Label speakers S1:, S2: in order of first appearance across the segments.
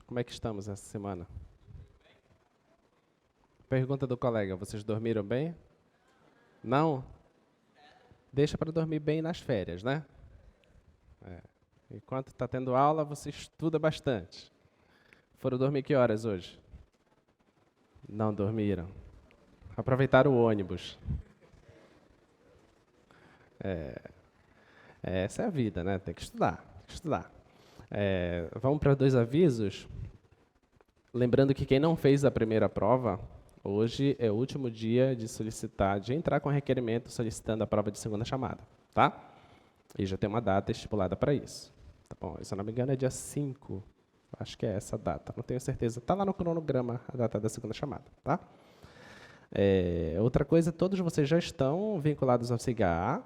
S1: Como é que estamos essa semana? Pergunta do colega, vocês dormiram bem? Não? Deixa para dormir bem nas férias, né? Enquanto está tendo aula, você estuda bastante. Foram dormir que horas hoje? Não dormiram. Aproveitaram o ônibus. Essa é a vida, né? Tem que estudar, tem que estudar. Vamos para 2 avisos. Lembrando que quem não fez a primeira prova, hoje é o último dia de solicitar, de entrar com requerimento solicitando a prova de segunda chamada, tá? E já tem uma data estipulada para isso. Tá bom? Se eu não me engano é dia 5, acho que é essa data, não tenho certeza. Está lá no cronograma a data da segunda chamada, tá? Outra coisa, todos vocês já estão vinculados ao SIGA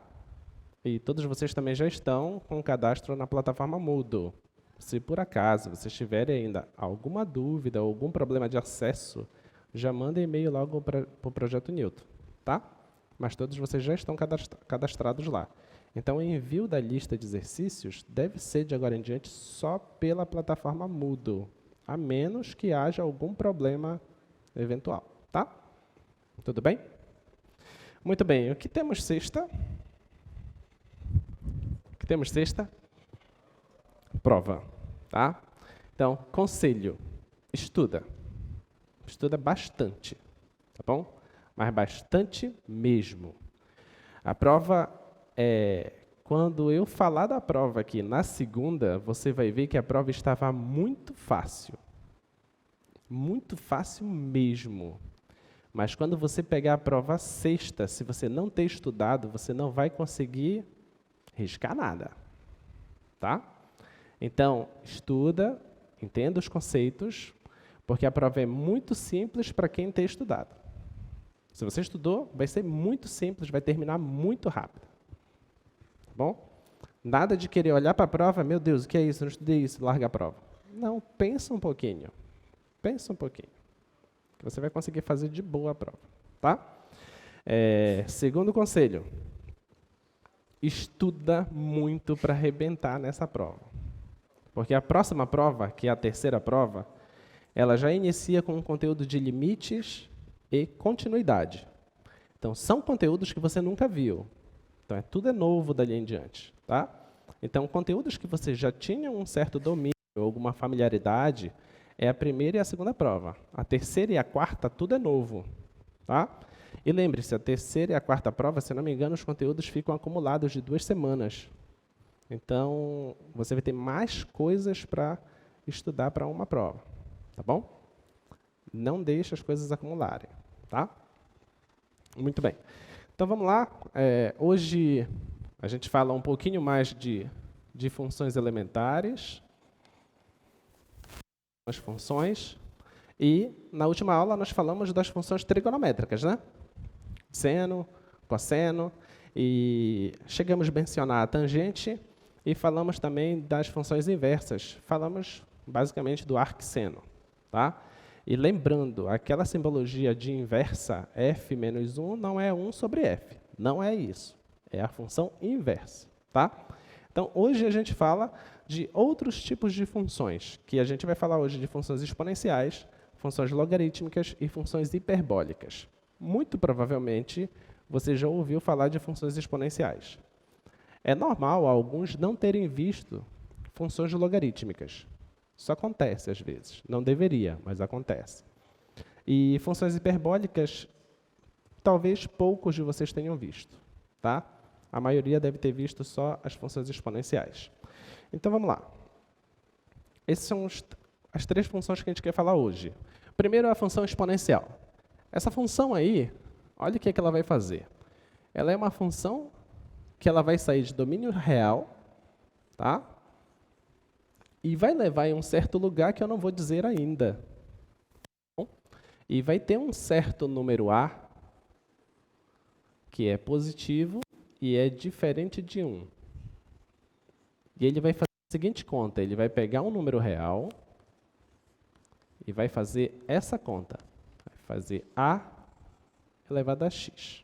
S1: e todos vocês também já estão com o cadastro na plataforma Moodle. Se por acaso vocês tiverem ainda alguma dúvida ou algum problema de acesso, já mandem e-mail logo para o Projeto Newton, tá? Mas todos vocês já estão cadastrados lá. Então, o envio da lista de exercícios deve ser, de agora em diante, só pela plataforma Moodle, a menos que haja algum problema eventual, tá? Tudo bem? Muito bem, o que temos sexta? Prova, tá? Então, conselho, estuda. Estuda bastante, tá bom? Mas bastante mesmo. A prova quando eu falar da prova aqui na segunda, você vai ver que a prova estava muito fácil. Muito fácil mesmo. Mas quando você pegar a prova sexta, se você não ter estudado, você não vai conseguir riscar nada, tá? Então, estuda, entenda os conceitos, porque a prova é muito simples para quem tem estudado. Se você estudou, vai ser muito simples, vai terminar muito rápido. Tá bom? Nada de querer olhar para a prova, meu Deus, o que é isso? Eu não estudei isso, larga a prova. Não, pensa um pouquinho. Pensa um pouquinho. Que você vai conseguir fazer de boa a prova. Tá? Segundo conselho, estuda muito para arrebentar nessa prova. Porque a próxima prova, que é a terceira prova, ela já inicia com um conteúdo de limites e continuidade. Então, são conteúdos que você nunca viu. Então, tudo é novo dali em diante. Tá? Então, conteúdos que você já tinha um certo domínio, alguma familiaridade, é a primeira e a segunda prova. A terceira e a quarta, tudo é novo. Tá? E lembre-se, a terceira e a quarta prova, se não me engano, os conteúdos ficam acumulados de 2 semanas. Então, você vai ter mais coisas para estudar para uma prova, tá bom? Não deixe as coisas acumularem, tá? Muito bem. Então, vamos lá. Hoje, a gente fala um pouquinho mais de funções elementares, as funções, e, na última aula, nós falamos das funções trigonométricas, né? Seno, cosseno, e chegamos a mencionar a tangente, e falamos também das funções inversas. Falamos, basicamente, do arcseno. Tá? E lembrando, aquela simbologia de inversa, f menos 1, não é 1 sobre f. Não é isso. É a função inversa. Tá? Então, hoje a gente fala de outros tipos de funções, que a gente vai falar hoje de funções exponenciais, funções logarítmicas e funções hiperbólicas. Muito provavelmente, você já ouviu falar de funções exponenciais. É normal alguns não terem visto funções logarítmicas. Isso acontece às vezes. Não deveria, mas acontece. E funções hiperbólicas, talvez poucos de vocês tenham visto. Tá? A maioria deve ter visto só as funções exponenciais. Então, vamos lá. Essas são as 3 funções que a gente quer falar hoje. Primeiro é a função exponencial. Essa função aí, olha o que ela vai fazer. Ela é uma função que ela vai sair de domínio real, tá? E vai levar em um certo lugar que eu não vou dizer ainda. E vai ter um certo número A, que é positivo e é diferente de 1. E ele vai fazer a seguinte conta, ele vai pegar um número real e vai fazer essa conta. Vai fazer A elevado a x.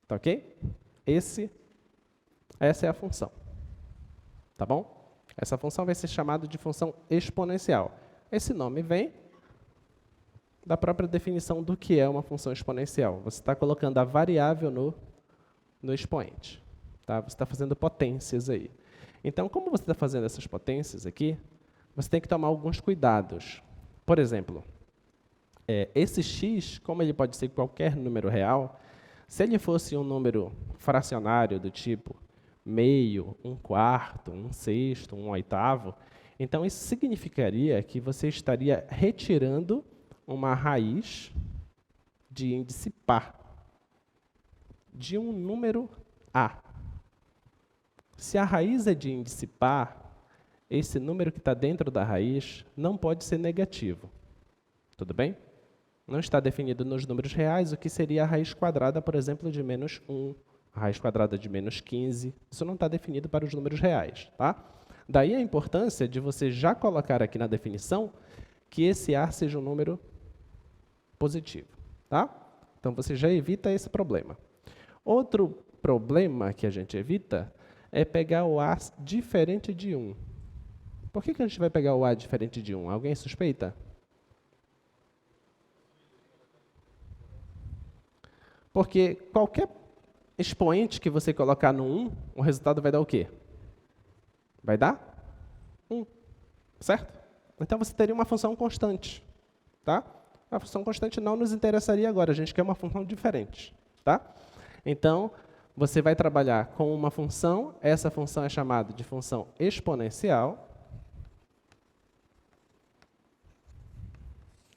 S1: Tá ok? Essa é a função. Tá bom? Essa função vai ser chamada de função exponencial. Esse nome vem da própria definição do que é uma função exponencial. Você está colocando a variável no expoente. Tá? Você está fazendo potências aí. Então, como você está fazendo essas potências aqui, você tem que tomar alguns cuidados. Por exemplo, esse x, como ele pode ser qualquer número real, se ele fosse um número fracionário do tipo meio, 1/4, 1/6, 1/8, então isso significaria que você estaria retirando uma raiz de índice par de um número A. Se a raiz é de índice par, esse número que está dentro da raiz não pode ser negativo. Tudo bem? Não está definido nos números reais o que seria a raiz quadrada, por exemplo, de menos 1, a raiz quadrada de menos 15. Isso não está definido para os números reais. Tá? Daí a importância de você já colocar aqui na definição que esse A seja um número positivo. Tá? Então, você já evita esse problema. Outro problema que a gente evita é pegar o A diferente de 1. Por que a gente vai pegar o A diferente de 1? Alguém suspeita? Porque qualquer expoente que você colocar no 1, o resultado vai dar o quê? Vai dar 1, certo? Então, você teria uma função constante. Tá? A função constante não nos interessaria agora, a gente quer uma função diferente. Tá? Então, você vai trabalhar com uma função, essa função é chamada de função exponencial.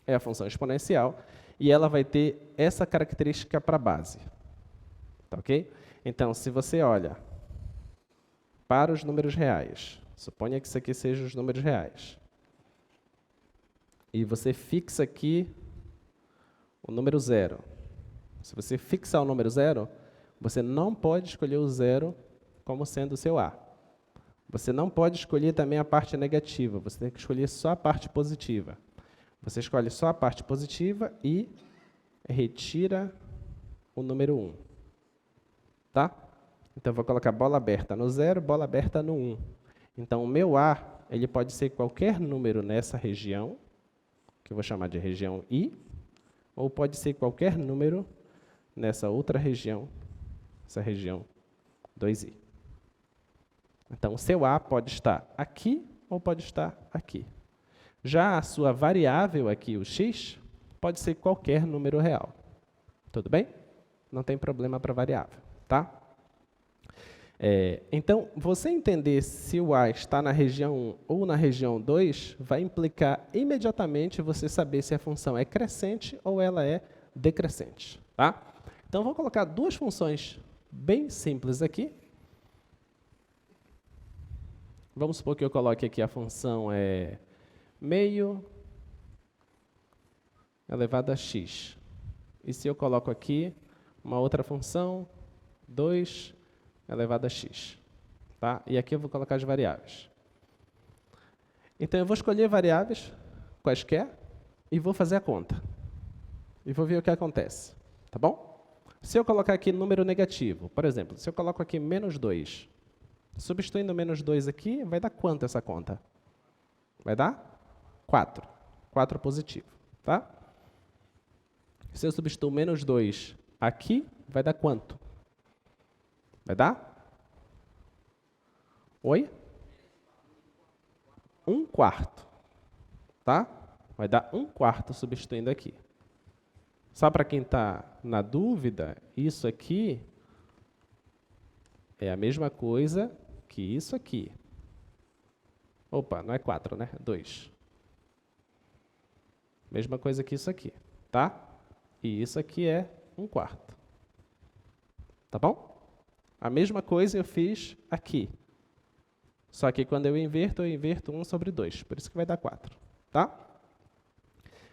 S1: É a função exponencial, e ela vai ter essa característica para a base. Tá ok? Então, se você olha para os números reais, suponha que isso aqui seja os números reais, e você fixa aqui o número 0. Se você fixar o número 0, você não pode escolher o 0 como sendo o seu A. Você não pode escolher também a parte negativa, você tem que escolher só a parte positiva. Você escolhe só a parte positiva e retira o número 1. Tá? Então, eu vou colocar bola aberta no 0, bola aberta no 1. Então, o meu A ele pode ser qualquer número nessa região, que eu vou chamar de região I, ou pode ser qualquer número nessa outra região, essa região 2i. Então, o seu A pode estar aqui ou pode estar aqui. Já a sua variável aqui, o x, pode ser qualquer número real. Tudo bem? Não tem problema para variável. Tá? Então, você entender se o A está na região 1 ou na região 2 vai implicar imediatamente você saber se a função é crescente ou ela é decrescente. Tá? Então, vou colocar duas funções bem simples aqui. Vamos supor que eu coloque aqui a função meio elevado a x. E se eu coloco aqui uma outra função, 2 elevado a x. Tá? E aqui eu vou colocar as variáveis. Então, eu vou escolher variáveis quaisquer e vou fazer a conta. E vou ver o que acontece. Tá bom? Se eu colocar aqui número negativo, por exemplo, se eu coloco aqui menos 2, substituindo menos 2 aqui, vai dar quanto essa conta? Vai dar 4. 4 positivo. Tá? Se eu substituir menos 2 aqui, vai dar quanto? Vai dar? Oi? 1/4. Tá? Vai dar 1/4 substituindo aqui. Só para quem está na dúvida, isso aqui é a mesma coisa que isso aqui. Opa, não é 4, né? 2. Mesma coisa que isso aqui. Tá? E isso aqui é 1/4. Tá bom? A mesma coisa eu fiz aqui. Só que quando eu inverto 1 sobre 2. Por isso que vai dar 4. Tá?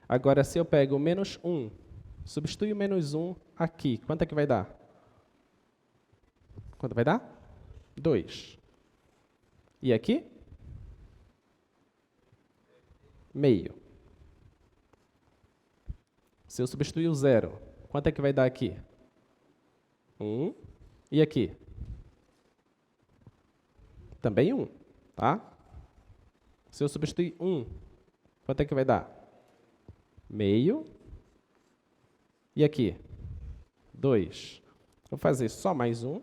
S1: Agora, se eu pego o menos 1, substitui o menos 1 aqui, quanto é que vai dar? Quanto vai dar? 2. E aqui? Meio. Se eu substituir o 0, quanto é que vai dar aqui? 1. E aqui? Também 1. Tá? Se eu substituir 1 Quanto é que vai dar? Meio. E aqui? 2. Vou fazer só mais um.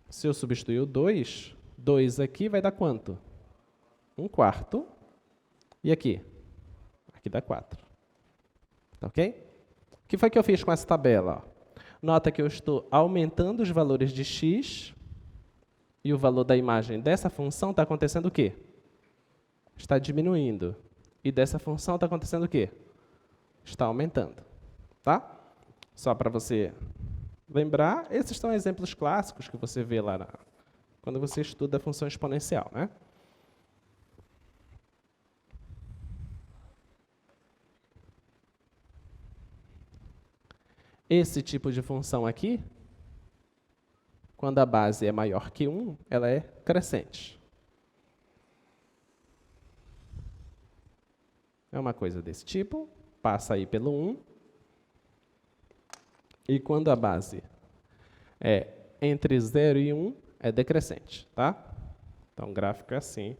S1: Se eu substituir o 2, 2 aqui vai dar quanto? 1/4. E aqui? Aqui dá 4. Tá ok? O que foi que eu fiz com essa tabela? Nota que eu estou aumentando os valores de x e o valor da imagem dessa função está acontecendo o quê? Está diminuindo. E dessa função está acontecendo o quê? Está aumentando. Tá? Só para você lembrar, esses são exemplos clássicos que você vê lá quando você estuda a função exponencial, né? Esse tipo de função aqui, quando a base é maior que 1, ela é crescente. É uma coisa desse tipo, passa aí pelo 1. E quando a base é entre 0 e 1, é decrescente, tá? Então, o gráfico é assim.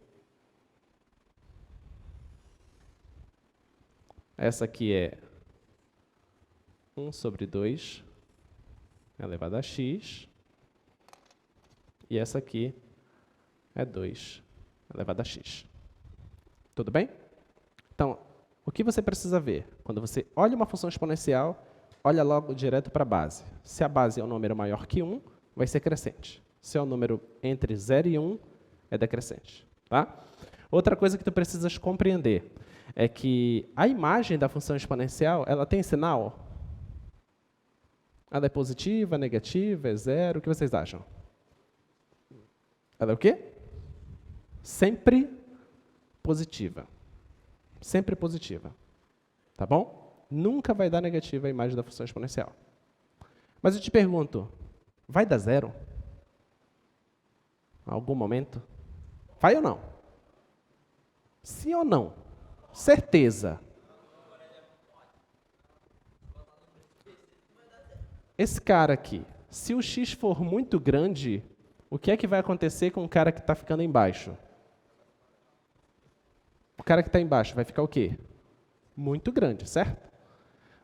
S1: Essa aqui é 1 sobre 2 elevado a x. E essa aqui é 2 elevado a x. Tudo bem? Então, o que você precisa ver? Quando você olha uma função exponencial, olha logo direto para a base. Se a base é um número maior que 1, vai ser crescente. Se é um número entre 0 e 1, é decrescente. Tá? Outra coisa que tu precisas compreender é que a imagem da função exponencial, ela tem sinal? Ela é positiva, negativa, é zero? O que vocês acham? Ela é o quê? Sempre positiva. Sempre positiva. Tá bom? Nunca vai dar negativa a imagem da função exponencial. Mas eu te pergunto, vai dar zero? Em algum momento? Vai ou não? Sim ou não? Certeza. Esse cara aqui, se o x for muito grande, o que é que vai acontecer com o cara que está ficando embaixo? O cara que está embaixo vai ficar o quê? Muito grande, certo?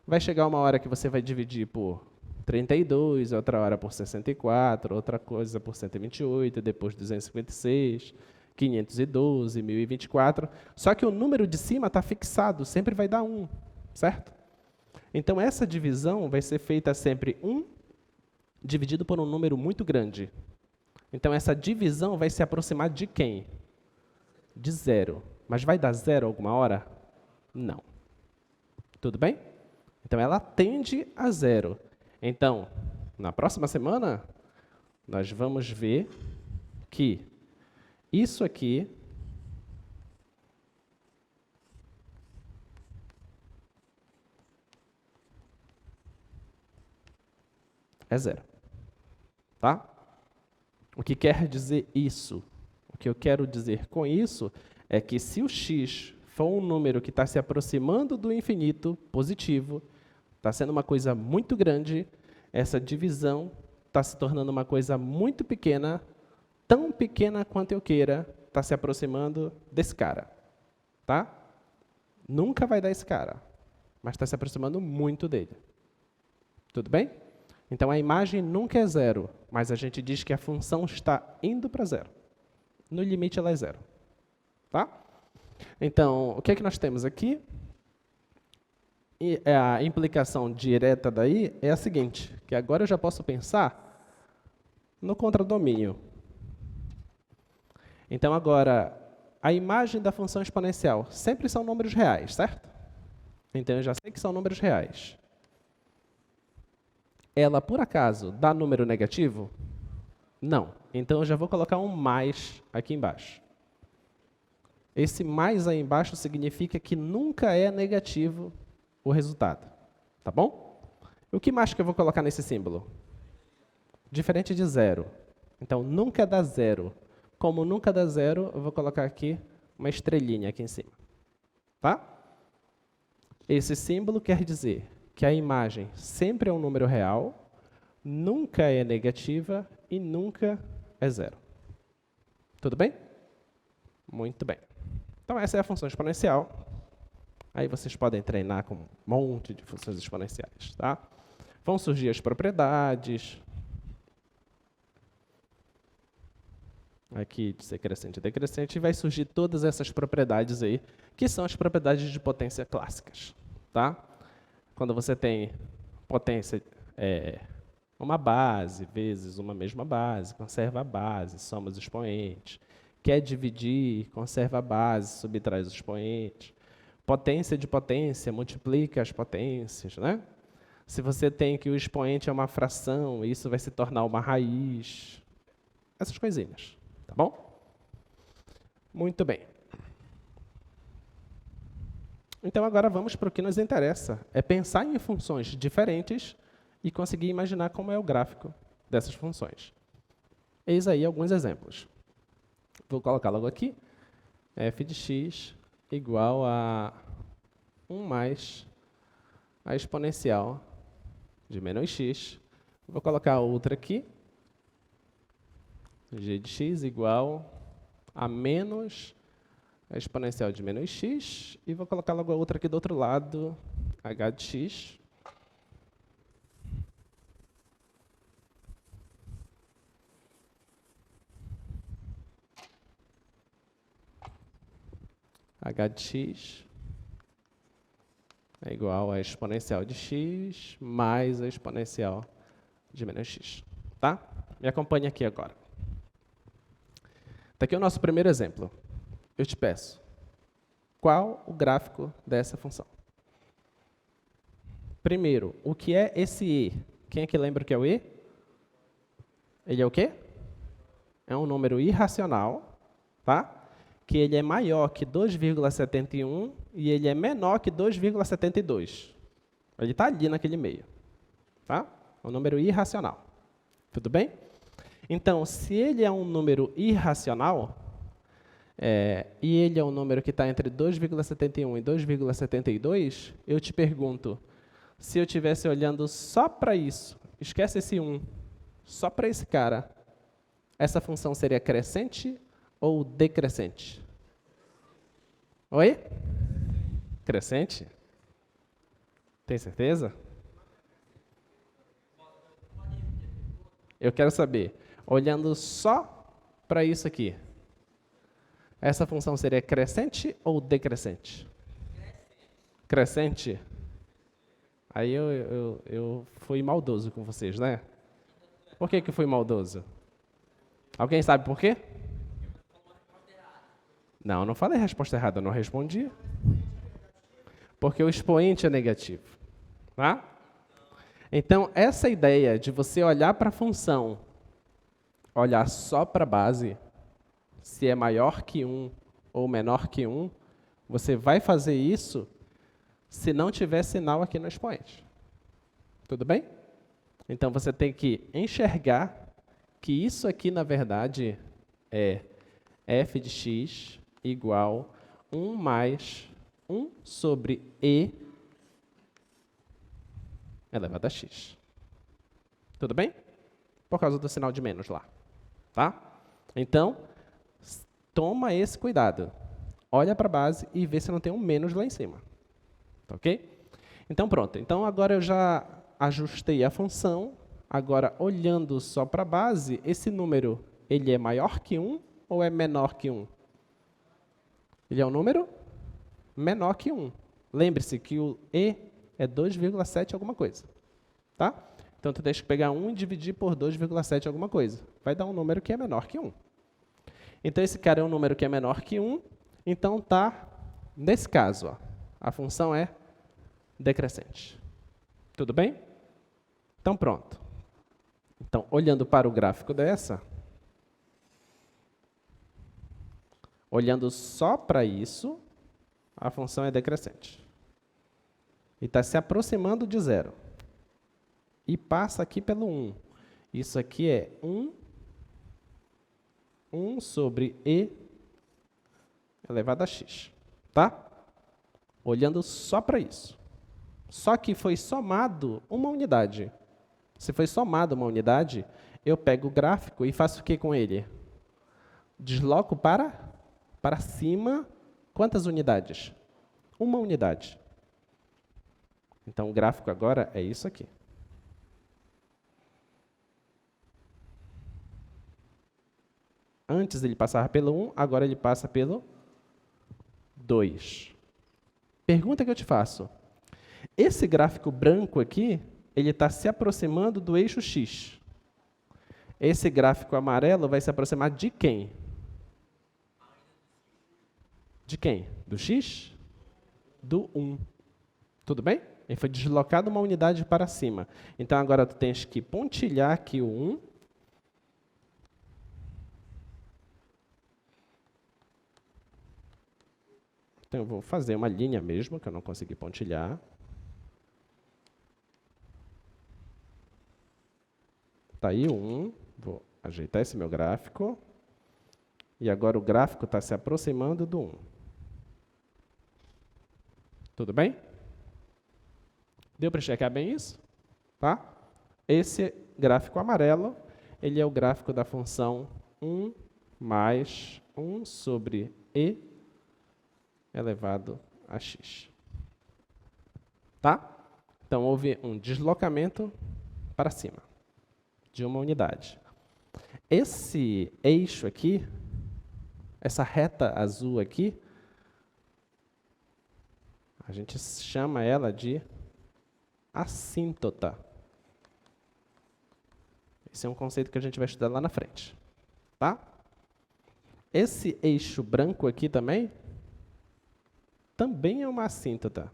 S1: Vai chegar uma hora que você vai dividir por 32, outra hora por 64, outra coisa por 128, depois 256, 512, 1024. Só que o número de cima está fixado, sempre vai dar 1, certo? Então, essa divisão vai ser feita sempre 1 dividido por um número muito grande. Então, essa divisão vai se aproximar de quem? De 0. Mas vai dar 0 alguma hora? Não. Tudo bem? Então, ela tende a 0. Então, na próxima semana, nós vamos ver que isso aqui é 0. Tá? O que quer dizer isso? O que eu quero dizer com isso é que se o x for um número que está se aproximando do infinito positivo, está sendo uma coisa muito grande, essa divisão está se tornando uma coisa muito pequena, tão pequena quanto eu queira, está se aproximando desse cara. Tá? Nunca vai dar esse cara, mas está se aproximando muito dele. Tudo bem? Então, a imagem nunca é 0, mas a gente diz que a função está indo para 0. No limite, ela é 0. Tá? Então, o que é que nós temos aqui? E a implicação direta daí é a seguinte, que agora eu já posso pensar no contradomínio. Então, agora, a imagem da função exponencial sempre são números reais, certo? Então, eu já sei que são números reais. Ela, por acaso, dá número negativo? Não. Então, eu já vou colocar um mais aqui embaixo. Esse mais aí embaixo significa que nunca é negativo o resultado. Tá bom? O que mais que eu vou colocar nesse símbolo? Diferente de 0. Então, nunca dá 0. Como nunca dá 0, eu vou colocar aqui uma estrelinha aqui em cima. Tá? Esse símbolo quer dizer que a imagem sempre é um número real, nunca é negativa e nunca é 0. Tudo bem? Muito bem. Então, essa é a função exponencial. Aí vocês podem treinar com um monte de funções exponenciais, tá? Vão surgir as propriedades. Aqui, de ser crescente e decrescente, e vai surgir todas essas propriedades aí, que são as propriedades de potência clássicas, tá? Quando você tem potência, uma base vezes uma mesma base, conserva a base, soma os expoentes. Quer dividir, conserva a base, subtrai os expoentes. Potência de potência, multiplica as potências, né? Se você tem que o expoente é uma fração, isso vai se tornar uma raiz. Essas coisinhas, tá bom? Muito bem. Então, agora vamos para o que nos interessa. É pensar em funções diferentes e conseguir imaginar como é o gráfico dessas funções. Eis aí alguns exemplos. Vou colocar logo aqui. F de x igual a 1 mais a exponencial de menos x. Vou colocar outra aqui. G de x igual a menos a exponencial de menos x. E vou colocar logo a outra aqui do outro lado, h de x. H de x é igual a exponencial de x mais a exponencial de menos x. Tá? Me acompanhe aqui agora. Está aqui o nosso primeiro exemplo. Eu te peço, qual o gráfico dessa função? Primeiro, o que é esse e? Quem é que lembra o que é o e? Ele é o quê? É um número irracional, tá? Que ele é maior que 2,71 e ele é menor que 2,72. Ele está ali naquele meio. Tá? É um número irracional. Tudo bem? Então, se ele é um número irracional, e ele é um número que está entre 2,71 e 2,72, eu te pergunto, se eu estivesse olhando só para isso, esquece esse 1, só para esse cara, essa função seria crescente ou decrescente? Oi? Crescente? Tem certeza? Eu quero saber, olhando só para isso aqui, essa função seria crescente ou decrescente? Crescente? Aí eu fui maldoso com vocês, né? Por que eu fui maldoso? Alguém sabe por quê? Não, não falei a resposta errada, eu não respondi. Porque o expoente é negativo. Tá? Então, essa ideia de você olhar para a função, olhar só para a base, se é maior que 1 ou menor que 1, você vai fazer isso se não tiver sinal aqui no expoente. Tudo bem? Então, você tem que enxergar que isso aqui, na verdade, é f de x igual 1 mais 1 sobre e elevado a x. Tudo bem? Por causa do sinal de menos lá. Tá? Então, toma esse cuidado. Olha para a base e vê se não tem um menos lá em cima. Tá ok? Então, pronto. Então, agora eu já ajustei a função. Agora, olhando só para a base, esse número, ele é maior que 1 ou é menor que 1? Ele é um número menor que 1. Lembre-se que o e é 2,7 alguma coisa. Tá? Então, tu deixa que pegar 1 e dividir por 2,7 alguma coisa. Vai dar um número que é menor que 1. Então, esse cara é um número que é menor que 1. Então, tá, nesse caso, ó, a função é decrescente. Tudo bem? Então, pronto. Então, olhando para o gráfico dessa, olhando só para isso, a função é decrescente. E está se aproximando de zero. E passa aqui pelo 1. Isso aqui é 1 sobre e elevado a x. Tá? Olhando só para isso. Só que foi somado uma unidade. Se foi somado uma unidade, eu pego o gráfico e faço o que com ele? Desloco para cima Quantas unidades? Uma unidade. Então, o gráfico agora é isso aqui. Antes ele passava pelo 1, agora ele passa pelo 2. Pergunta que eu te faço. Esse gráfico branco aqui, ele está se aproximando do eixo X. Esse gráfico amarelo vai se aproximar de quem? De quem? Do X? Do 1. Tudo bem? Ele foi deslocado uma unidade para cima. Então, agora tu tens que pontilhar aqui o 1. Então, eu vou fazer uma linha mesmo, que eu não consegui pontilhar. Está aí o 1. Vou ajeitar esse meu gráfico. E agora o gráfico está se aproximando do 1. Tudo bem? Deu para enxergar bem isso? Tá? Esse gráfico amarelo, ele é o gráfico da função 1 mais 1 sobre e elevado a x. Tá? Então, houve um deslocamento para cima de uma unidade. Esse eixo aqui, essa reta azul aqui, a gente chama ela de assíntota. Esse é um conceito que a gente vai estudar lá na frente. Tá? Esse eixo branco aqui também é uma assíntota.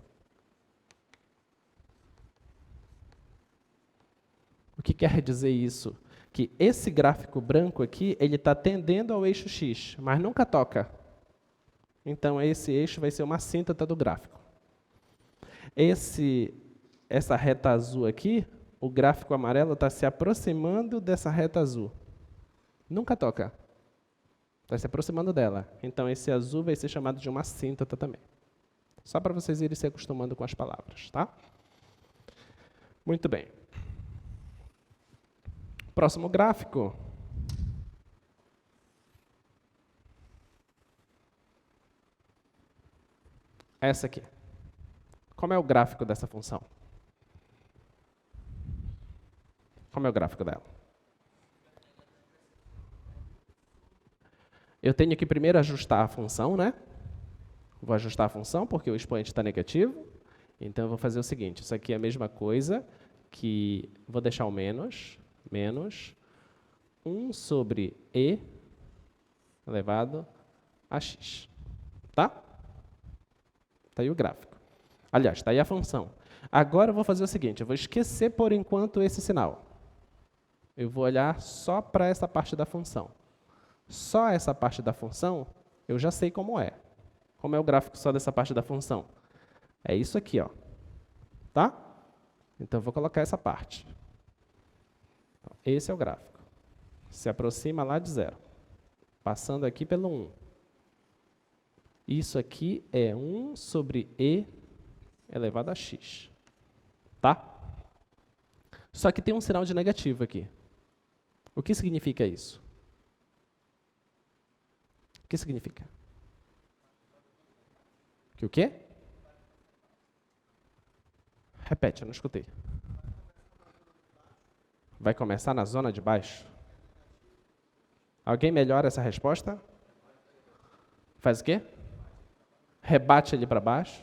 S1: O que quer dizer isso? Que esse gráfico branco aqui, ele está tendendo ao eixo X, mas nunca toca. Então, esse eixo vai ser uma assíntota do gráfico. Essa reta azul aqui, o gráfico amarelo está se aproximando dessa reta azul. Nunca toca. Está se aproximando dela. Então, esse azul vai ser chamado de uma assíntota também. Só para vocês irem se acostumando com as palavras, tá? Muito bem. Próximo gráfico. Essa aqui. Como é o gráfico dessa função? Como é o gráfico dela? Eu tenho que primeiro ajustar a função, né? Vou ajustar a função porque o expoente está negativo. Então, eu vou fazer o seguinte. Isso aqui é a mesma coisa que... Vou deixar o menos 1 sobre e elevado a x. Tá? Está aí o gráfico. Aliás, está aí a função. Agora eu vou fazer o seguinte, eu vou esquecer por enquanto esse sinal. Eu vou olhar só para essa parte da função. Só essa parte da função, eu já sei como é. Como é o gráfico só dessa parte da função? É isso aqui, ó. Tá? Então, eu vou colocar essa parte. Esse é o gráfico. Se aproxima lá de 0. Passando aqui pelo 1. Isso aqui é 1 sobre e elevado a x. Tá? Só que tem um sinal de negativo aqui. O que significa isso? O que significa? Que o quê? Repete, eu não escutei. Vai começar na zona de baixo? Alguém melhora essa resposta? Faz o quê? Rebate ele para baixo.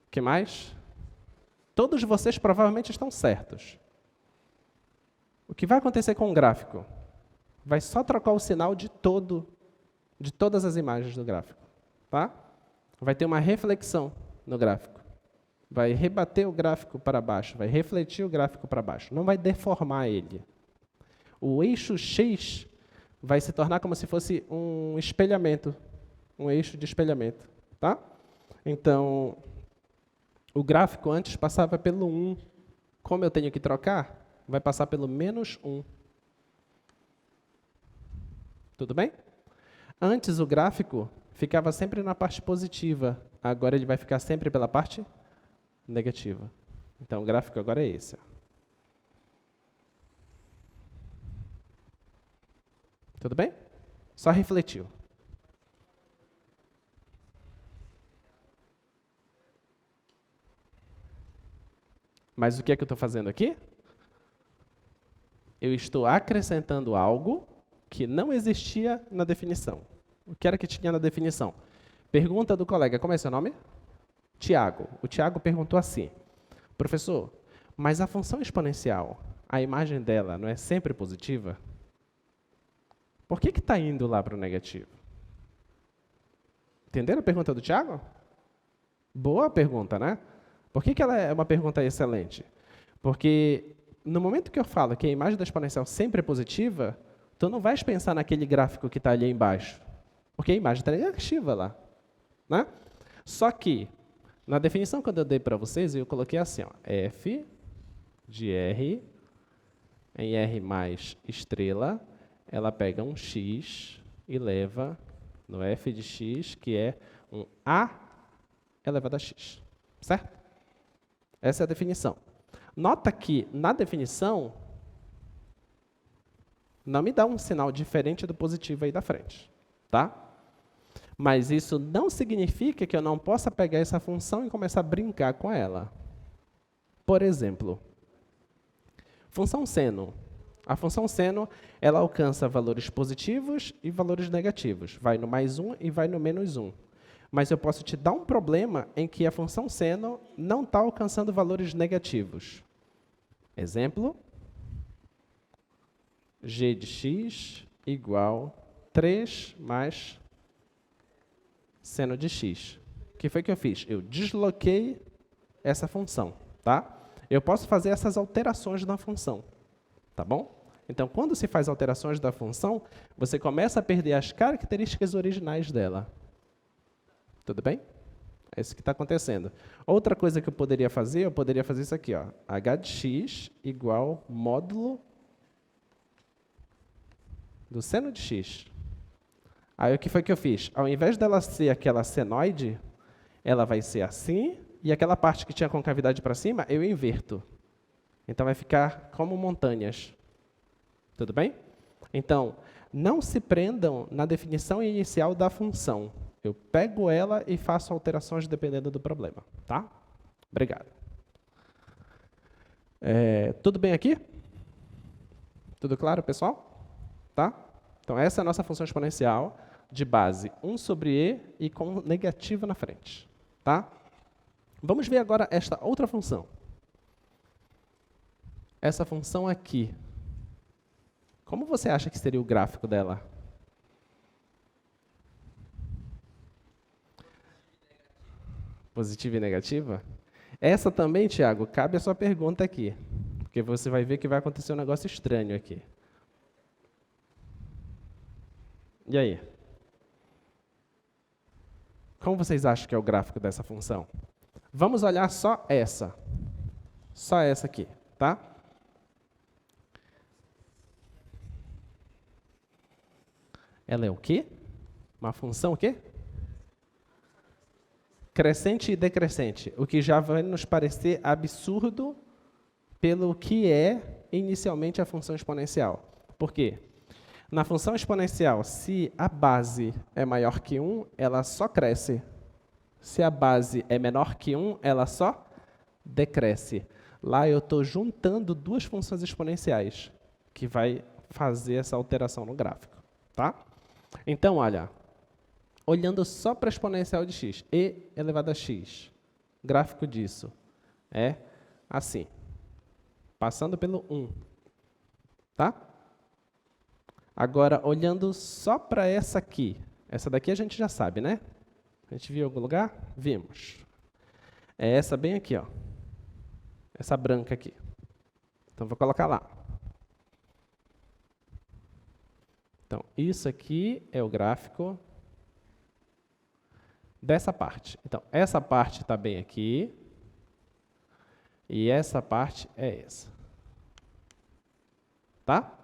S1: O que mais? Todos vocês provavelmente estão certos. O que vai acontecer com o gráfico? Vai só trocar o sinal de todas as imagens do gráfico. Tá? Vai ter uma reflexão no gráfico. Vai rebater o gráfico para baixo, vai refletir o gráfico para baixo. Não vai deformar ele. O eixo X vai se tornar como se fosse um espelhamento, um eixo de espelhamento. Tá? Então, o gráfico antes passava pelo 1. Como eu tenho que trocar, vai passar pelo menos 1. Tudo bem? Antes o gráfico ficava sempre na parte positiva. Agora ele vai ficar sempre pela parte negativa. Então, o gráfico agora é esse. Tudo bem? Só refletiu. Mas o que é que eu estou fazendo aqui? Eu estou acrescentando algo que não existia na definição. O que era que tinha na definição? Pergunta do colega, como é seu nome? Tiago. O Tiago perguntou assim, professor, mas a função exponencial, a imagem dela não é sempre positiva? Por que está indo lá para o negativo? Entenderam a pergunta do Tiago? Boa pergunta, né? Por que ela é uma pergunta excelente? Porque no momento que eu falo que a imagem da exponencial sempre é positiva, tu não vais pensar naquele gráfico que está ali embaixo, porque a imagem está negativa lá, né? Só que, na definição que eu dei para vocês, eu coloquei assim, ó, f de r em r mais estrela, ela pega um x e leva no f de x, que é um a elevado a x, certo? Essa é a definição. Nota que, na definição, não me dá um sinal diferente do positivo aí da frente, tá? Mas isso não significa que eu não possa pegar essa função e começar a brincar com ela. Por exemplo, função seno. A função seno, ela alcança valores positivos e valores negativos. Vai no mais 1 e vai no menos 1. Mas eu posso te dar um problema em que a função seno não está alcançando valores negativos. Exemplo, g de x igual 3 mais seno de x. O que foi que eu fiz? Eu desloquei essa função, tá? Eu posso fazer essas alterações na função, tá bom? Então, quando se faz alterações da função, você começa a perder as características originais dela. Tudo bem? É isso que está acontecendo. Outra coisa que eu poderia fazer isso aqui, ó, h de x igual módulo do seno de x. Aí o que foi que eu fiz? Ao invés dela ser aquela senoide, ela vai ser assim, e aquela parte que tinha concavidade para cima, eu inverto. Então vai ficar como montanhas. Tudo bem? Então, não se prendam na definição inicial da função. Eu pego ela e faço alterações dependendo do problema, tá? Obrigado. Tudo bem aqui? Tudo claro, pessoal? Tá? Então, essa é a nossa função exponencial de base 1 sobre e com negativo na frente, tá? Vamos ver agora esta outra função. Essa função aqui. Como você acha que seria o gráfico dela? Positiva e negativa? Essa também, Tiago, cabe a sua pergunta aqui. Porque você vai ver que vai acontecer um negócio estranho aqui. E aí? Como vocês acham que é o gráfico dessa função? Vamos olhar só essa. Só essa aqui, tá? Ela é o quê? Uma função o quê? Crescente e decrescente, o que já vai nos parecer absurdo pelo que é inicialmente a função exponencial. Por quê? Na função exponencial, se a base é maior que 1, ela só cresce. Se a base é menor que 1, ela só decresce. Lá eu estou juntando duas funções exponenciais, que vai fazer essa alteração no gráfico. Tá? Então, olha, olhando só para a exponencial de x, e elevado a x, o gráfico disso é assim, passando pelo 1. Tá? Agora, olhando só para essa aqui, essa daqui a gente já sabe, né? A gente viu em algum lugar? Vimos. É essa bem aqui, ó. Essa branca aqui. Então, vou colocar lá. Então, isso aqui é o gráfico dessa parte. Então, essa parte está bem aqui. E essa parte é essa. Tá?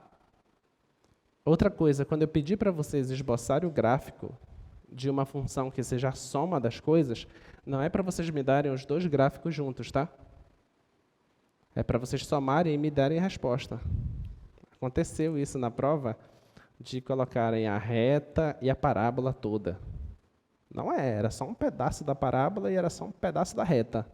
S1: Outra coisa, quando eu pedir para vocês esboçarem o gráfico de uma função que seja a soma das coisas, não é para vocês me darem os dois gráficos juntos, tá? É para vocês somarem e me darem a resposta. Aconteceu isso na prova de colocarem a reta e a parábola toda. Não era só um pedaço da parábola e era só um pedaço da reta.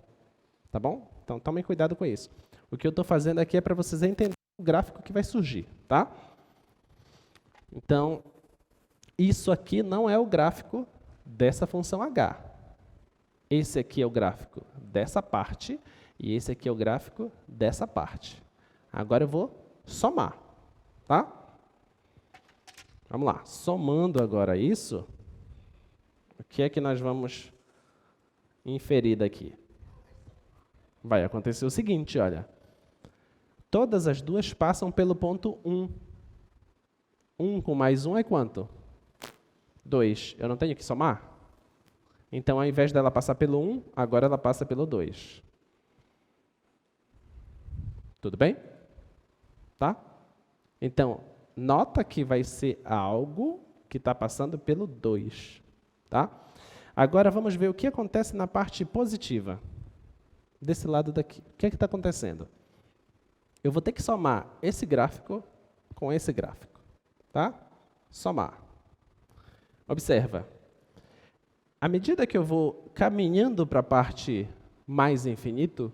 S1: Tá bom? Então, tomem cuidado com isso. O que eu estou fazendo aqui é para vocês entenderem o gráfico que vai surgir, tá? Então, isso aqui não é o gráfico dessa função h. Esse aqui é o gráfico dessa parte e esse aqui é o gráfico dessa parte. Agora eu vou somar, tá? Vamos lá, somando agora isso, o que é que nós vamos inferir daqui? Vai acontecer o seguinte, olha. Todas as duas passam pelo ponto 1. 1 com mais 1 é quanto? 2. Eu não tenho que somar? Então, ao invés dela passar pelo 1, agora ela passa pelo 2. Tudo bem? Tá? Então, nota que vai ser algo que está passando pelo 2. Tá? Agora, vamos ver o que acontece na parte positiva. Desse lado daqui. O que é que está acontecendo? Eu vou ter que somar esse gráfico com esse gráfico. Tá? Somar. Observa. À medida que eu vou caminhando para a parte mais infinito,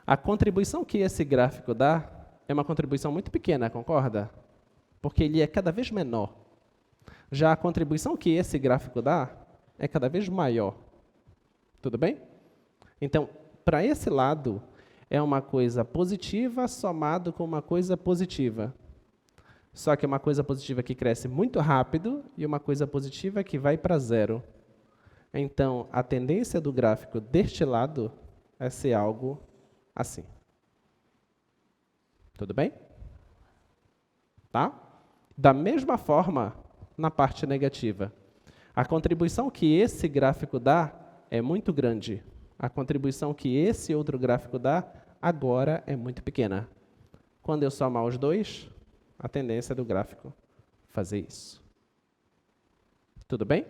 S1: a contribuição que esse gráfico dá é uma contribuição muito pequena, concorda? Porque ele é cada vez menor. Já a contribuição que esse gráfico dá é cada vez maior. Tudo bem? Então, para esse lado, é uma coisa positiva somado com uma coisa positiva. Só que é uma coisa positiva que cresce muito rápido e uma coisa positiva que vai para zero. Então, a tendência do gráfico deste lado é ser algo assim. Tudo bem? Tá? Da mesma forma, na parte negativa. A contribuição que esse gráfico dá é muito grande. A contribuição que esse outro gráfico dá agora é muito pequena. Quando eu somar os dois, a tendência do gráfico fazer isso. Tudo bem?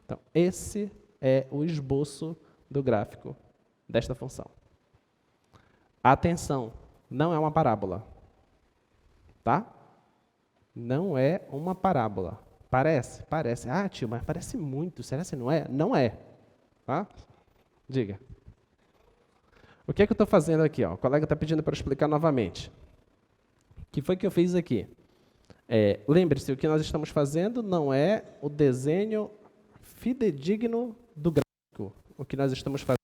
S1: Então, esse é o esboço do gráfico desta função. Atenção, não é uma parábola. Tá? Não é uma parábola. Parece? Parece. Ah, tio, mas parece muito. Será que não é? Não é. Tá? Diga. O que é que eu estou fazendo aqui? Ó? O colega está pedindo para eu explicar novamente. O que foi que eu fiz aqui? Lembre-se, o que nós estamos fazendo não é o desenho fidedigno do gráfico. O que nós estamos fazendo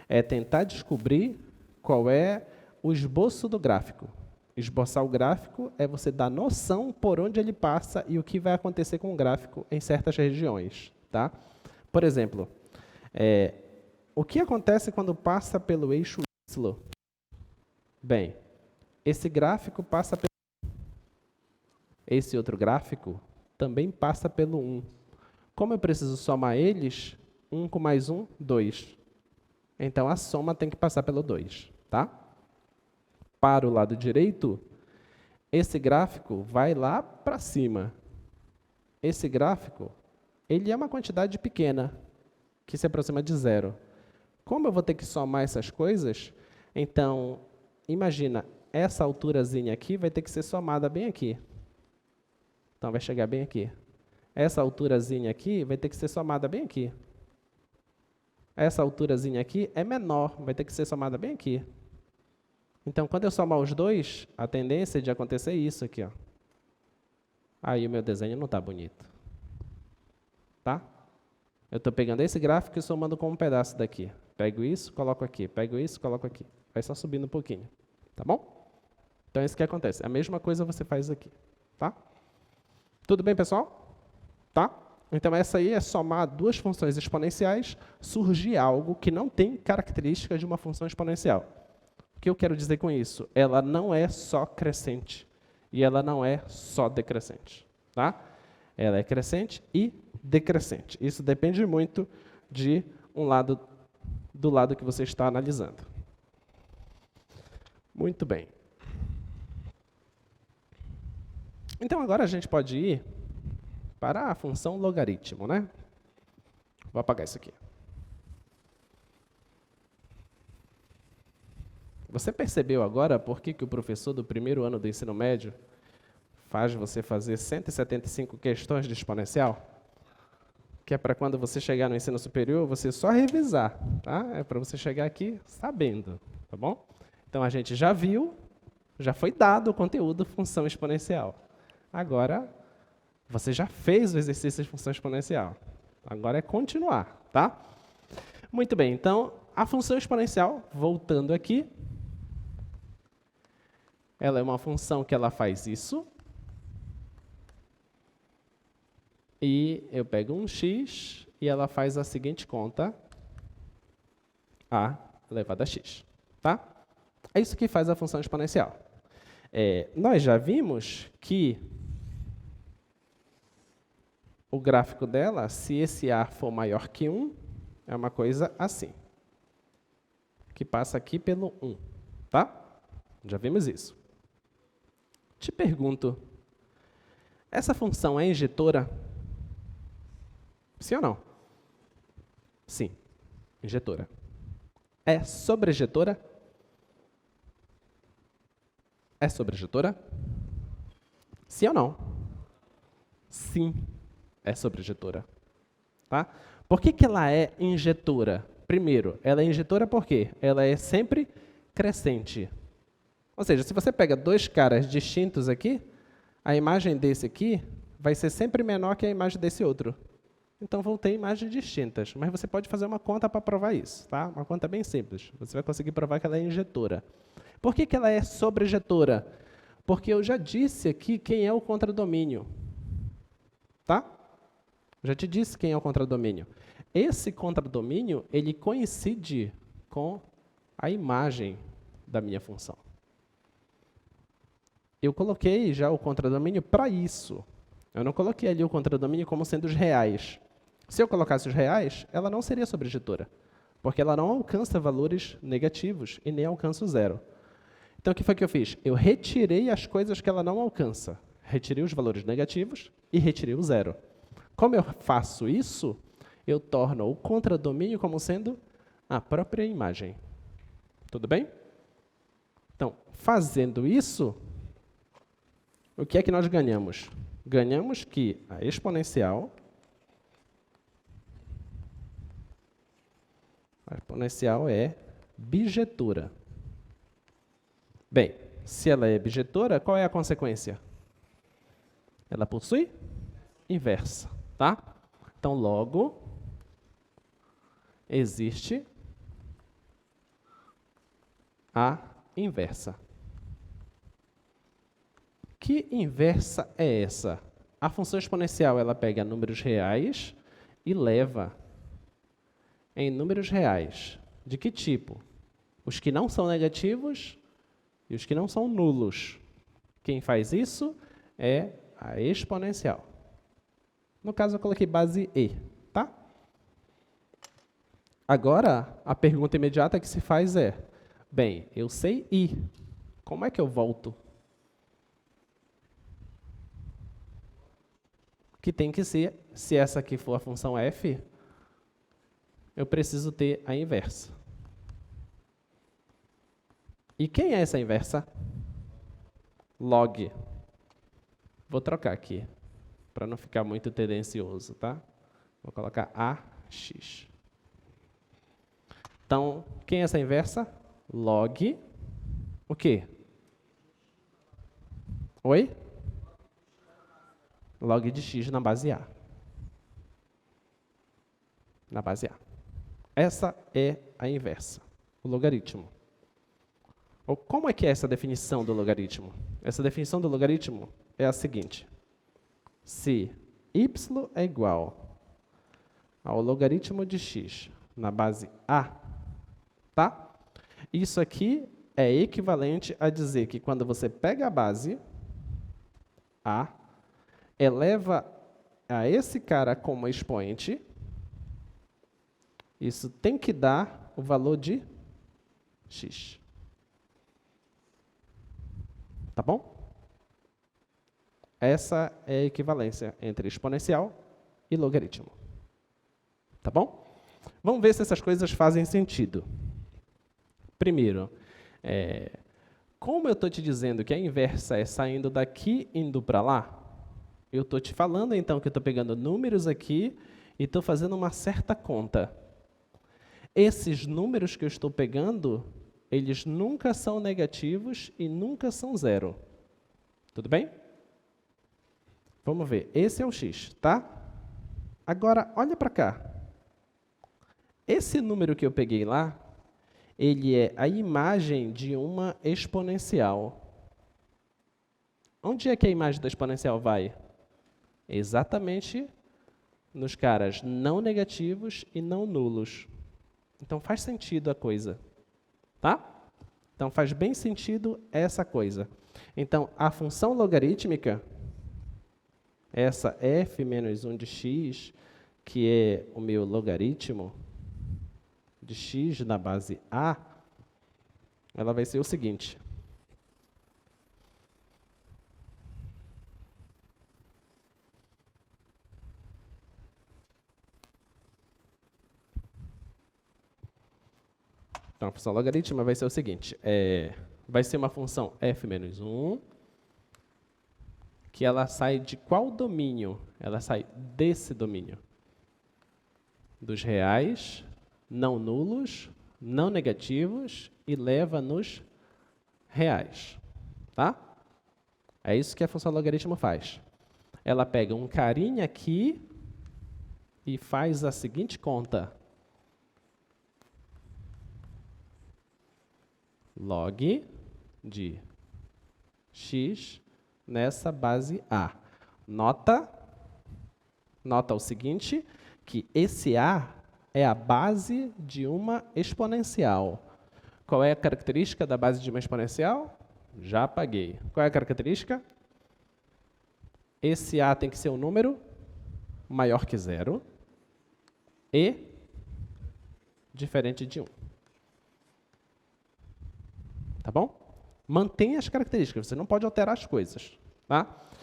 S1: é tentar descobrir qual é o esboço do gráfico. Esboçar o gráfico é você dar noção por onde ele passa e o que vai acontecer com o gráfico em certas regiões. Tá? Por exemplo, o que acontece quando passa pelo eixo Y? Bem, esse gráfico passa pelo 1. Esse outro gráfico também passa pelo 1. Como eu preciso somar eles, 1 com mais 1, 2. Então, a soma tem que passar pelo 2. Tá? Para o lado direito, esse gráfico vai lá para cima. Esse gráfico, ele é uma quantidade pequena, que se aproxima de zero. Como eu vou ter que somar essas coisas, então, imagina, essa alturazinha aqui vai ter que ser somada bem aqui. Então, vai chegar bem aqui. Essa alturazinha aqui vai ter que ser somada bem aqui. Essa alturazinha aqui é menor, vai ter que ser somada bem aqui. Então, quando eu somar os dois, a tendência de acontecer é isso aqui. Ó. Aí o meu desenho não está bonito. Tá? Eu estou pegando esse gráfico e somando com um pedaço daqui. Pego isso, coloco aqui. Pego isso, coloco aqui. Vai só subindo um pouquinho. Tá bom? Então, é isso que acontece. A mesma coisa você faz aqui. Tá? Tudo bem, pessoal? Tá? Então, essa aí é somar duas funções exponenciais, surgir algo que não tem características de uma função exponencial. O que eu quero dizer com isso? Ela não é só crescente e ela não é só decrescente. Tá? Ela é crescente e decrescente. Isso depende muito de do lado que você está analisando. Muito bem. Então, agora a gente pode ir para a função logaritmo, né? Vou apagar isso aqui. Você percebeu agora por que o professor do primeiro ano do ensino médio faz você fazer 175 questões de exponencial? O que é para quando você chegar no ensino superior, você só revisar, tá? É para você chegar aqui sabendo, tá bom? Então, a gente já viu, já foi dado o conteúdo função exponencial. Agora, você já fez o exercício de função exponencial. Agora é continuar, tá? Muito bem, então, a função exponencial, voltando aqui, ela é uma função que ela faz isso. E eu pego um x e ela faz a seguinte conta, a elevado a x. Tá? É isso que faz a função exponencial. Nós já vimos que o gráfico dela, se esse a for maior que 1, é uma coisa assim, que passa aqui pelo 1. Tá? Já vimos isso. Te pergunto, essa função é injetora? Sim ou não? Sim, injetora. É sobrejetora? É sobrejetora? Sim ou não? Sim, é sobrejetora. Tá? Por que ela é injetora? Primeiro, ela é injetora por quê? Ela é sempre crescente. Ou seja, se você pega dois caras distintos aqui, a imagem desse aqui vai ser sempre menor que a imagem desse outro. Então, vão ter imagens distintas, mas você pode fazer uma conta para provar isso, tá? Uma conta bem simples. Você vai conseguir provar que ela é injetora. Por que ela é sobrejetora? Porque eu já disse aqui quem é o contradomínio. Tá? Já te disse quem é o contradomínio. Esse contradomínio, ele coincide com a imagem da minha função. Eu coloquei já o contradomínio para isso. Eu não coloquei ali o contradomínio como sendo os reais. Se eu colocasse os reais, ela não seria sobrejetora, porque ela não alcança valores negativos e nem alcança o zero. Então, o que foi que eu fiz? Eu retirei as coisas que ela não alcança. Retirei os valores negativos e retirei o zero. Como eu faço isso, eu torno o contradomínio como sendo a própria imagem. Tudo bem? Então, fazendo isso, o que é que nós ganhamos? Ganhamos que a exponencial é bijetora. Bem, se ela é bijetora, qual é a consequência? Ela possui inversa, tá? Então, logo, existe a inversa. Que inversa é essa? A função exponencial, ela pega números reais e leva em números reais. De que tipo? Os que não são negativos e os que não são nulos. Quem faz isso é a exponencial. No caso, eu coloquei base E, tá? Agora, a pergunta imediata que se faz é, bem, eu sei I, como é que eu volto? Que tem que ser, se essa aqui for a função f, eu preciso ter a inversa. E quem é essa inversa? Log. Vou trocar aqui, para não ficar muito tendencioso, tá? Vou colocar AX. Então, quem é essa inversa? Log. O quê? Oi? Log de x na base A. Na base A. Essa é a inversa, o logaritmo. Como é que é essa definição do logaritmo? Essa definição do logaritmo é a seguinte. Se y é igual ao logaritmo de x na base A, tá? Isso aqui é equivalente a dizer que quando você pega a base A, eleva a esse cara como expoente, isso tem que dar o valor de x. Tá bom? Essa é a equivalência entre exponencial e logaritmo. Tá bom? Vamos ver se essas coisas fazem sentido. Primeiro, como eu estou te dizendo que a inversa é saindo daqui indo para lá, eu estou te falando, então, que eu estou pegando números aqui e estou fazendo uma certa conta. Esses números que eu estou pegando, eles nunca são negativos e nunca são zero. Tudo bem? Vamos ver. Esse é o x, tá? Agora, olha para cá. Esse número que eu peguei lá, ele é a imagem de uma exponencial. Onde é que a imagem da exponencial vai? Exatamente nos caras não negativos e não nulos. Então, faz sentido a coisa. Tá? Então, faz bem sentido essa coisa. Então, a função logarítmica, essa f menos 1 de x, que é o meu logaritmo de x na base a, ela vai ser o seguinte. Então, a função logarítmica vai ser o seguinte, vai ser uma função f menos 1, que ela sai de qual domínio? Ela sai desse domínio. Dos reais, não nulos, não negativos e leva nos reais. Tá? É isso que a função logaritmo faz. Ela pega um carinha aqui e faz a seguinte conta. Log de x nessa base a. Nota o seguinte, que esse a é a base de uma exponencial. Qual é a característica da base de uma exponencial? Já apaguei. Qual é a característica? Esse a tem que ser um número maior que zero e diferente de 1. Tá bom? Mantenha as características, você não pode alterar as coisas. Tá?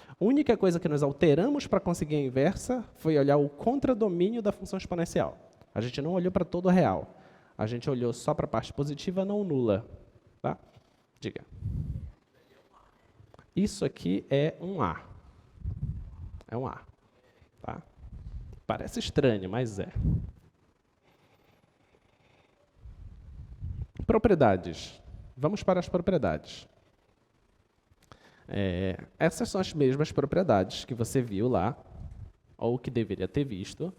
S1: A única coisa que nós alteramos para conseguir a inversa foi olhar o contradomínio da função exponencial. A gente não olhou para todo o real. A gente olhou só para a parte positiva não nula. Tá? Diga. Isso aqui é um A. É um A. Tá? Parece estranho, mas é. Propriedades. Vamos para as propriedades. Essas são as mesmas propriedades que você viu lá, ou que deveria ter visto.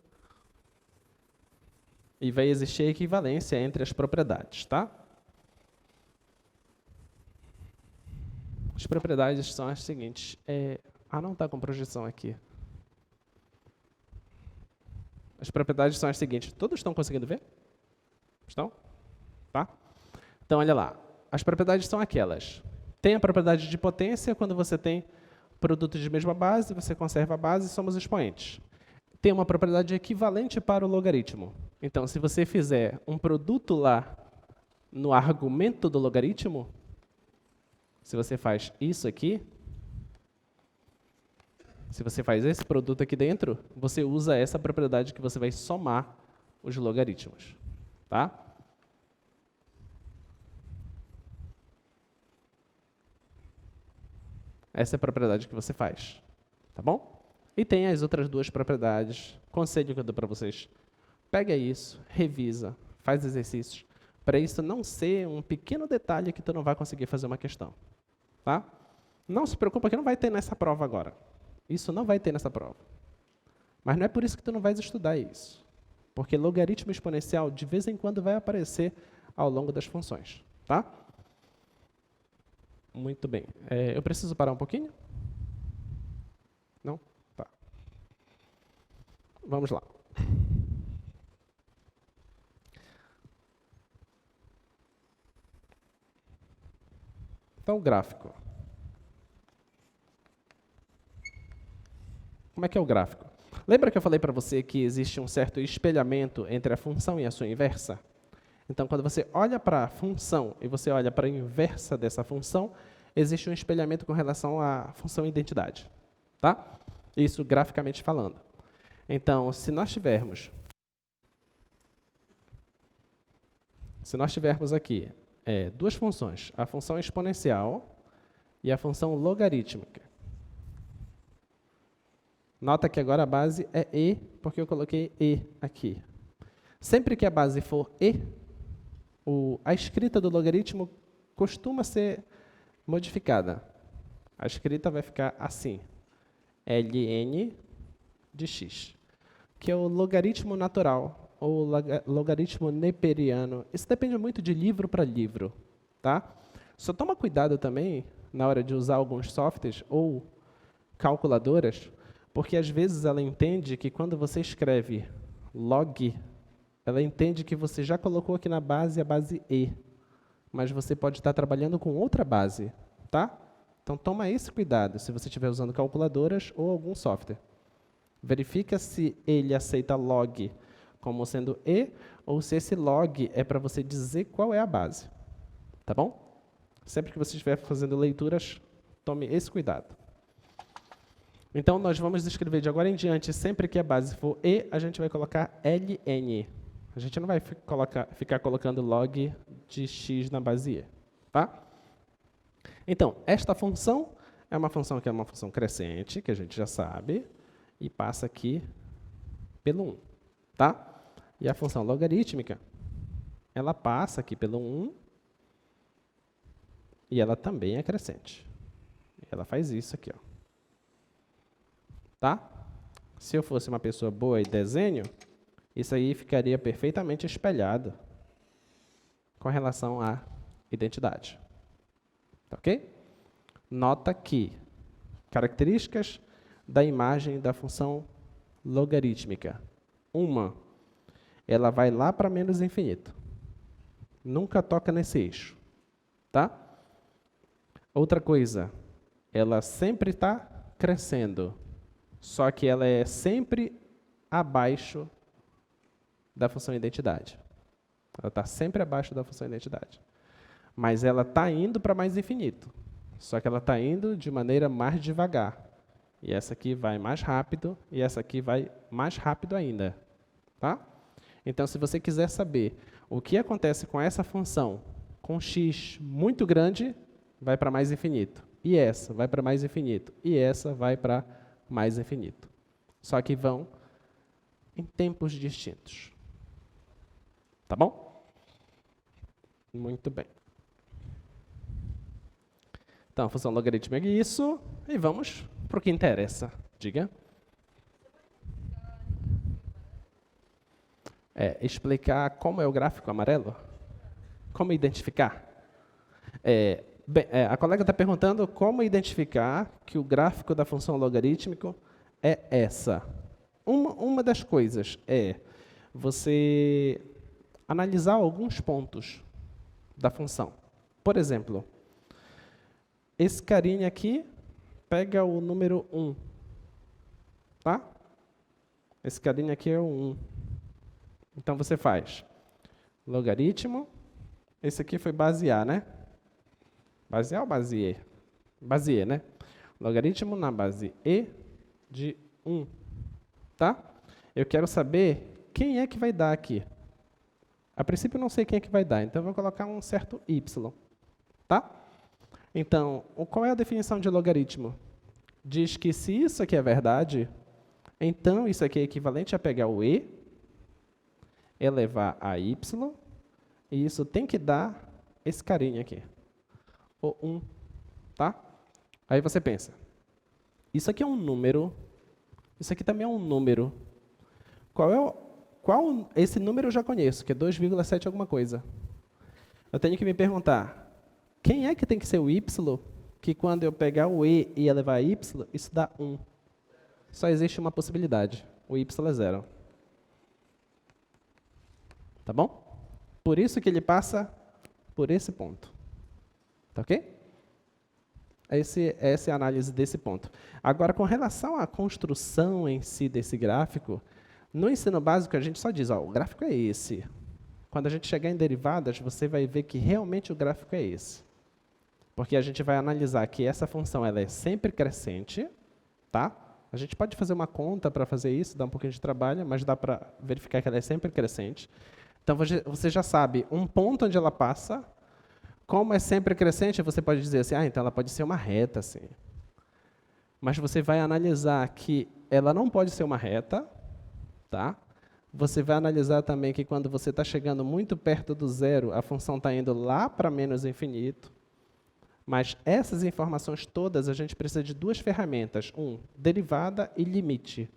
S1: E vai existir equivalência entre as propriedades, tá? As propriedades são as seguintes. Não está com projeção aqui. As propriedades são as seguintes. Todos estão conseguindo ver? Estão? Tá? Então, olha lá. As propriedades são aquelas. Tem a propriedade de potência, quando você tem produtos de mesma base, você conserva a base e somos expoentes. Tem uma propriedade equivalente para o logaritmo. Então, se você fizer um produto lá no argumento do logaritmo, se você faz isso aqui, se você faz esse produto aqui dentro, você usa essa propriedade que você vai somar os logaritmos. Tá? Essa é a propriedade que você faz. Tá bom? E tem as outras duas propriedades. Conselho que eu dou para vocês. Pega isso, revisa, faz exercícios, para isso não ser um pequeno detalhe que tu não vai conseguir fazer uma questão. Tá? Não se preocupa que não vai ter nessa prova agora. Isso não vai ter nessa prova. Mas não é por isso que tu não vais estudar isso. Porque logaritmo exponencial, de vez em quando, vai aparecer ao longo das funções. Tá? Muito bem. Eu preciso parar um pouquinho? Não? Tá. Vamos lá. Então, o gráfico. Como é que é o gráfico? Lembra que eu falei para você que existe um certo espelhamento entre a função e a sua inversa? Então, quando você olha para a função e você olha para a inversa dessa função, existe um espelhamento com relação à função identidade. Tá? Isso graficamente falando. Então, se nós tivermos aqui duas funções, a função exponencial e a função logarítmica. Nota que agora a base é E, porque eu coloquei E aqui. Sempre que a base for E, a escrita do logaritmo costuma ser modificada. A escrita vai ficar assim, ln de x, que é o logaritmo natural, ou logaritmo neperiano. Isso depende muito de livro para livro, tá? Só toma cuidado também na hora de usar alguns softwares ou calculadoras, porque às vezes ela entende que quando você escreve log, ela entende que você já colocou aqui na base a base E, mas você pode estar trabalhando com outra base, tá? Então toma esse cuidado se você estiver usando calculadoras ou algum software. Verifica se ele aceita log como sendo E, ou se esse log é para você dizer qual é a base, tá bom? Sempre que você estiver fazendo leituras, tome esse cuidado. Então, nós vamos escrever de agora em diante, sempre que a base for E, a gente vai colocar ln. A gente não vai ficar colocando log de x na base E. Tá? Então, esta função é uma função que é uma função crescente, que a gente já sabe, e passa aqui pelo 1. Tá? E a função logarítmica, ela passa aqui pelo 1, e ela também é crescente. Ela faz isso aqui, ó. Tá? Se eu fosse uma pessoa boa e desenho, isso aí ficaria perfeitamente espelhado com relação à identidade. Tá, ok? Nota que características da imagem da função logarítmica. Uma, ela vai lá para menos infinito. Nunca toca nesse eixo. Tá? Outra coisa, ela sempre está crescendo. Só que ela é sempre abaixo da função identidade. Ela está sempre abaixo da função identidade. Mas ela está indo para mais infinito. Só que ela está indo de maneira mais devagar. E essa aqui vai mais rápido, e essa aqui vai mais rápido ainda. Tá? Então, se você quiser saber o que acontece com essa função com x muito grande, vai para mais infinito. E essa vai para mais infinito. E essa vai para mais infinito. Só que vão em tempos distintos. Tá bom? Muito bem. Então, a função logarítmica é isso. E vamos para o que interessa. Diga. Explicar como é o gráfico amarelo? Como identificar? A colega está perguntando como identificar que o gráfico da função logarítmica é essa. Uma das coisas é você analisar alguns pontos da função. Por exemplo, esse carinha aqui pega o número 1. Tá? Esse carinha aqui é o 1. Então, você faz logaritmo. Esse aqui foi base A, né? Base A ou base E? Base E, né? Logaritmo na base E de 1. Tá? Eu quero saber quem é que vai dar aqui. A princípio, eu não sei quem é que vai dar, então eu vou colocar um certo y. Tá? Então, qual é a definição de logaritmo? Diz que se isso aqui é verdade, então isso aqui é equivalente a pegar o e, elevar a y, e isso tem que dar esse carinha aqui, o 1. Tá? Aí você pensa, isso aqui é um número, isso aqui também é um número. Esse número eu já conheço, que é 2,7 alguma coisa. Eu tenho que me perguntar, quem é que tem que ser o y, que quando eu pegar o e e elevar a y, isso dá 1? Só existe uma possibilidade, o y é 0. Tá bom? Por isso que ele passa por esse ponto. Tá ok? Essa é a análise desse ponto. Agora, com relação à construção em si desse gráfico, no ensino básico a gente só diz, ó, o gráfico é esse. Quando a gente chegar em derivadas, você vai ver que realmente o gráfico é esse. Porque a gente vai analisar que essa função ela é sempre crescente, tá? A gente pode fazer uma conta para fazer isso, dá um pouquinho de trabalho, mas dá para verificar que ela é sempre crescente. Então, você já sabe um ponto onde ela passa. Como é sempre crescente, você pode dizer assim, então ela pode ser uma reta, assim. Mas você vai analisar que ela não pode ser uma reta, tá? Você vai analisar também que quando você está chegando muito perto do zero, a função está indo lá para menos infinito. Mas essas informações todas, a gente precisa de duas ferramentas. Derivada e limite.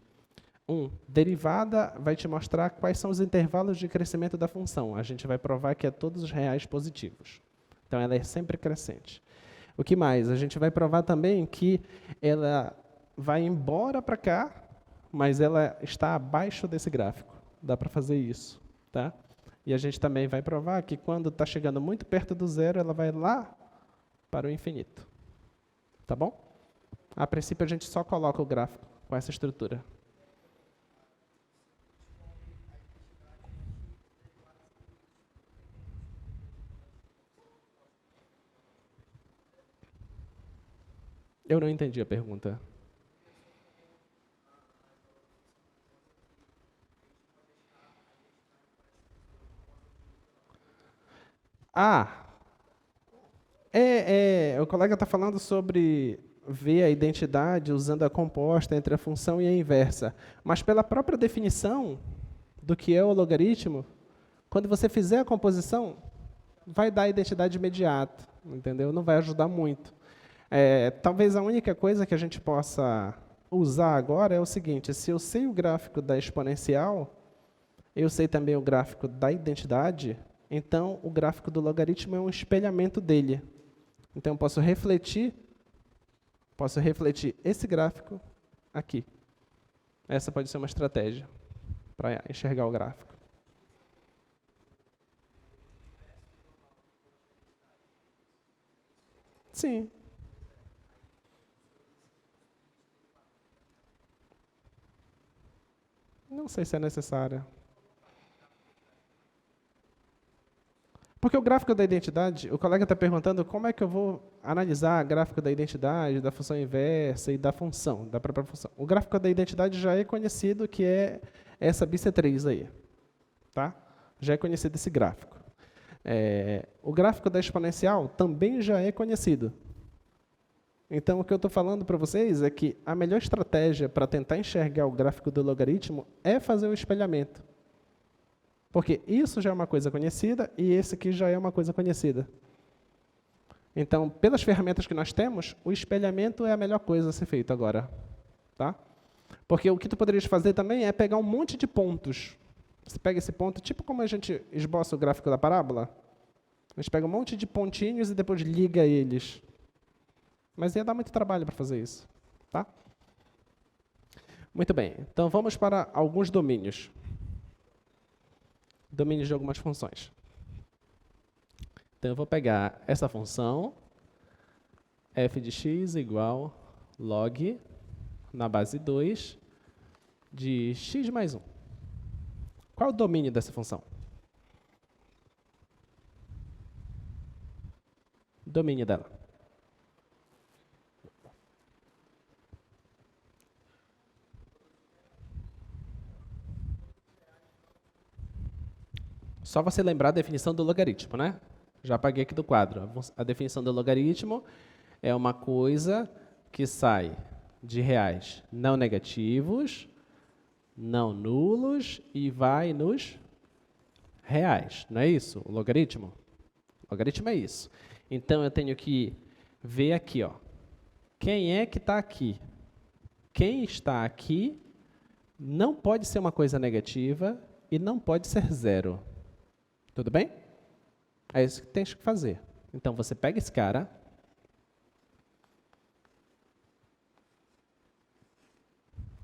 S1: Derivada vai te mostrar quais são os intervalos de crescimento da função. A gente vai provar que é todos os reais positivos. Então, ela é sempre crescente. O que mais? A gente vai provar também que ela vai embora para cá, mas ela está abaixo desse gráfico. Dá para fazer isso, tá? E a gente também vai provar que quando está chegando muito perto do zero, ela vai lá para o infinito. Tá bom? A princípio, a gente só coloca o gráfico com essa estrutura. Eu não entendi a pergunta. O colega está falando sobre ver a identidade usando a composta entre a função e a inversa. Mas pela própria definição do que é o logaritmo, quando você fizer a composição, vai dar a identidade imediata, entendeu? Não vai ajudar muito. Talvez a única coisa que a gente possa usar agora é o seguinte: se eu sei o gráfico da exponencial, eu sei também o gráfico da identidade, então o gráfico do logaritmo é um espelhamento dele. Então, eu posso refletir esse gráfico aqui. Essa pode ser uma estratégia para enxergar o gráfico. Sim. Não sei se é necessária. Porque o gráfico da identidade, o colega está perguntando como é que eu vou analisar o gráfico da identidade, da função inversa e da função, da própria função. O gráfico da identidade já é conhecido, que é essa bissetriz aí. Tá? Já é conhecido esse gráfico. O gráfico da exponencial também já é conhecido. Então, o que eu estou falando para vocês é que a melhor estratégia para tentar enxergar o gráfico do logaritmo é fazer o espelhamento. Porque isso já é uma coisa conhecida e esse aqui já é uma coisa conhecida. Então, pelas ferramentas que nós temos, o espelhamento é a melhor coisa a ser feito agora. Tá? Porque o que tu poderias fazer também é pegar um monte de pontos. Você pega esse ponto, tipo como a gente esboça o gráfico da parábola. A gente pega um monte de pontinhos e depois liga eles. Mas ia dar muito trabalho para fazer isso. Tá? Muito bem. Então, vamos para alguns domínios. Domínios de algumas funções. Então, eu vou pegar essa função, f de x igual log, na base 2, de x mais 1. Qual é o domínio dessa função? Domínio dela. Só você lembrar a definição do logaritmo, né? Já apaguei aqui do quadro. A definição do logaritmo é uma coisa que sai de reais não negativos, não nulos e vai nos reais. Não é isso o logaritmo? O logaritmo é isso. Então, eu tenho que ver aqui, ó. Quem é que está aqui? Quem está aqui não pode ser uma coisa negativa e não pode ser zero. Tudo bem? É isso que tens que fazer. Então, você pega esse cara,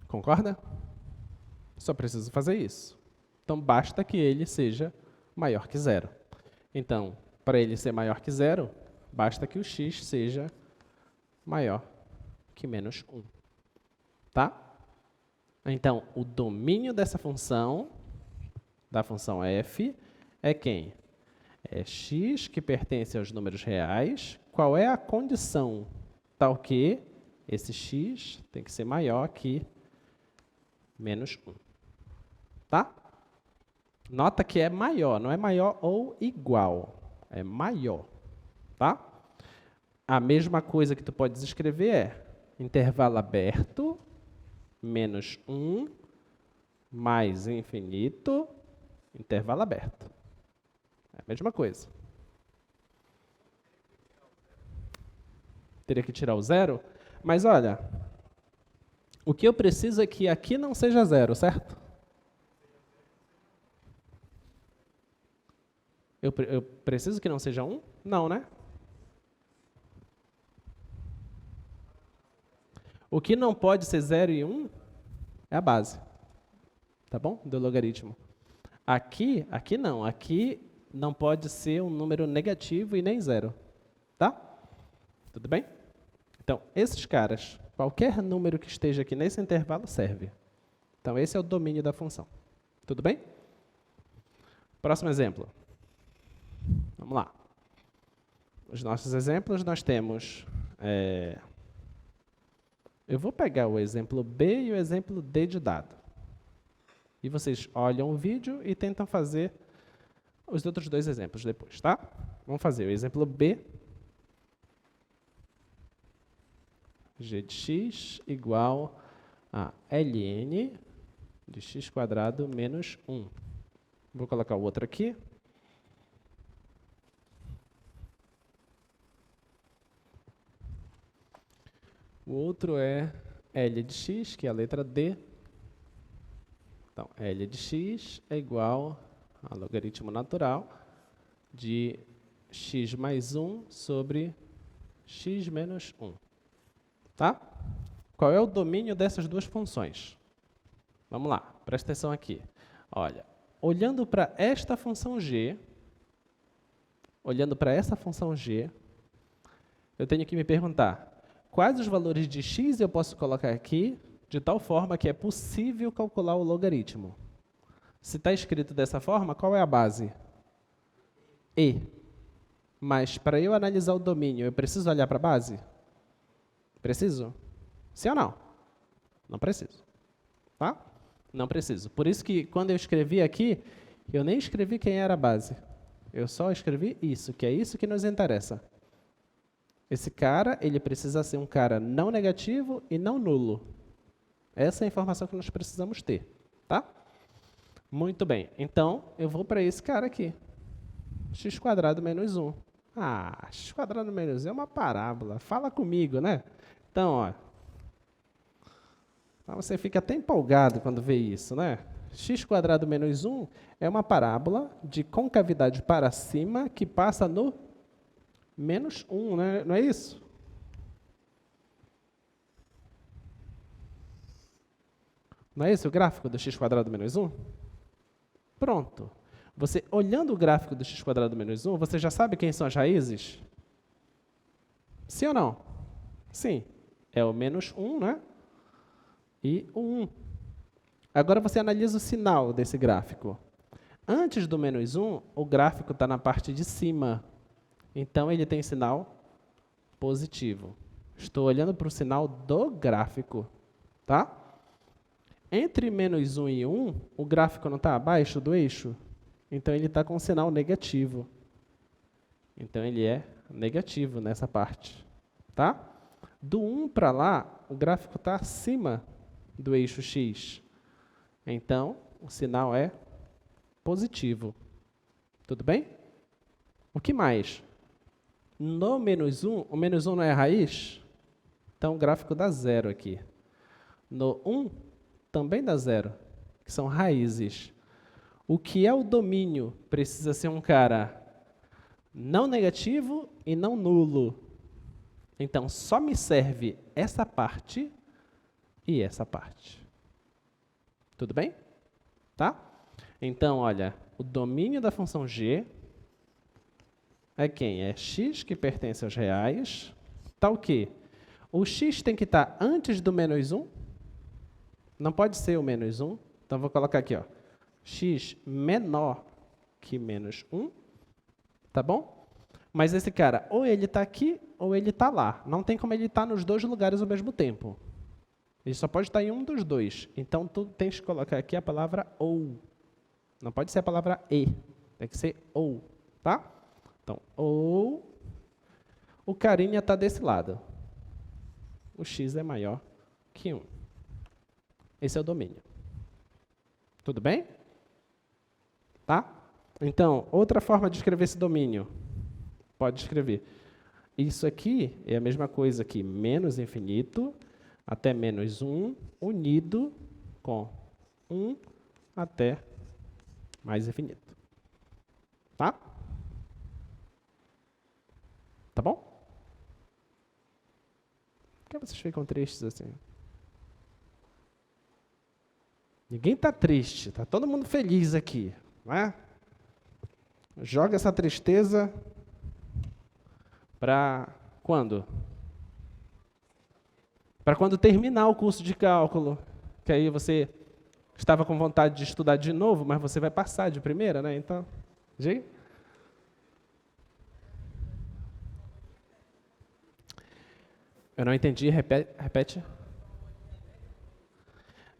S1: concorda? Só preciso fazer isso. Então, basta que ele seja maior que zero. Então, para ele ser maior que zero, basta que o x seja maior que menos 1. Tá? Então, o domínio dessa função, da função f, é quem? É x que pertence aos números reais. Qual é a condição? Tal que esse x tem que ser maior que menos 1. Tá? Nota que é maior, não é maior ou igual. É maior. Tá? A mesma coisa que tu podes escrever é intervalo aberto menos 1 mais infinito, intervalo aberto. É a mesma coisa. Teria que tirar o zero, mas olha, o que eu preciso é que aqui não seja zero, certo? Eu preciso que não seja 1? Não, né? O que não pode ser 0 e 1 é a base, tá bom? Do logaritmo. Aqui não. Aqui não pode ser um número negativo e nem zero, tá? Tudo bem? Então, esses caras, qualquer número que esteja aqui nesse intervalo serve. Então, esse é o domínio da função. Tudo bem? Próximo exemplo. Vamos lá. Os nossos exemplos, nós temos... eu vou pegar o exemplo B e o exemplo D de dado. E vocês olham o vídeo e tentam fazer os outros dois exemplos depois, tá? Vamos fazer o exemplo B. G de x igual a ln de x² menos 1. Vou colocar o outro aqui. O outro é L de x, que é a letra D. Então, L de x é igual a logaritmo natural de x mais 1 sobre x menos 1. Tá? Qual é o domínio dessas duas funções? Vamos lá, presta atenção aqui. Olha, olhando para esta função g, eu tenho que me perguntar quais os valores de x eu posso colocar aqui de tal forma que é possível calcular o logaritmo. Se está escrito dessa forma, qual é a base? E. Mas para eu analisar o domínio, eu preciso olhar para a base? Preciso? Sim ou não? Não preciso. Tá? Não preciso. Por isso que quando eu escrevi aqui, eu nem escrevi quem era a base. Eu só escrevi isso, que é isso que nos interessa. Esse cara, ele precisa ser um cara não negativo e não nulo. Essa é a informação que nós precisamos ter, tá? Muito bem. Então, eu vou para esse cara aqui. x² menos 1. Ah, x² menos 1 é uma parábola. Fala comigo, né? Então, ó. Você fica até empolgado quando vê isso, né? x² menos 1 é uma parábola de concavidade para cima que passa no menos 1, né? Não é isso? Não é esse o gráfico do x² menos 1? Pronto. Você, olhando o gráfico do x² menos 1, você já sabe quem são as raízes? Sim ou não? Sim. É o menos 1, né? E o 1. Agora você analisa o sinal desse gráfico. Antes do menos 1, o gráfico está na parte de cima. Então, ele tem sinal positivo. Estou olhando para o sinal do gráfico. Tá? Entre menos 1 e 1, o gráfico não está abaixo do eixo? Então, ele está com sinal negativo. Então, ele é negativo nessa parte. Tá? Do 1 para lá, o gráfico está acima do eixo x. Então, o sinal é positivo. Tudo bem? O que mais? No menos 1, o menos 1 não é a raiz? Então, o gráfico dá zero aqui. No 1, também dá zero, que são raízes. O que é o domínio? Precisa ser um cara não negativo e não nulo. Então, só me serve essa parte e essa parte. Tudo bem? Tá? Então, olha, o domínio da função g é quem? É x que pertence aos reais. Tá o quê? O x tem que estar antes do menos 1. Não pode ser o menos 1. Então, vou colocar aqui, ó, x menor que menos 1. Tá bom? Mas esse cara, ou ele está aqui, ou ele está lá. Não tem como ele estar nos dois lugares ao mesmo tempo. Ele só pode estar em um dos dois. Então, tu tens que colocar aqui a palavra ou. Não pode ser a palavra e. Tem que ser ou. Tá? Então, ou o carinha está desse lado. O x é maior que 1. Esse é o domínio. Tudo bem? Tá? Então, outra forma de escrever esse domínio. Pode escrever. Isso aqui é a mesma coisa que menos infinito até menos 1, unido com 1 até mais infinito. Tá? Tá bom? Por que vocês ficam tristes assim? Ninguém está triste, está todo mundo feliz aqui, não é? Joga essa tristeza para quando? Para quando terminar o curso de cálculo, que aí você estava com vontade de estudar de novo, mas você vai passar de primeira, né? Então, eu não entendi, repete.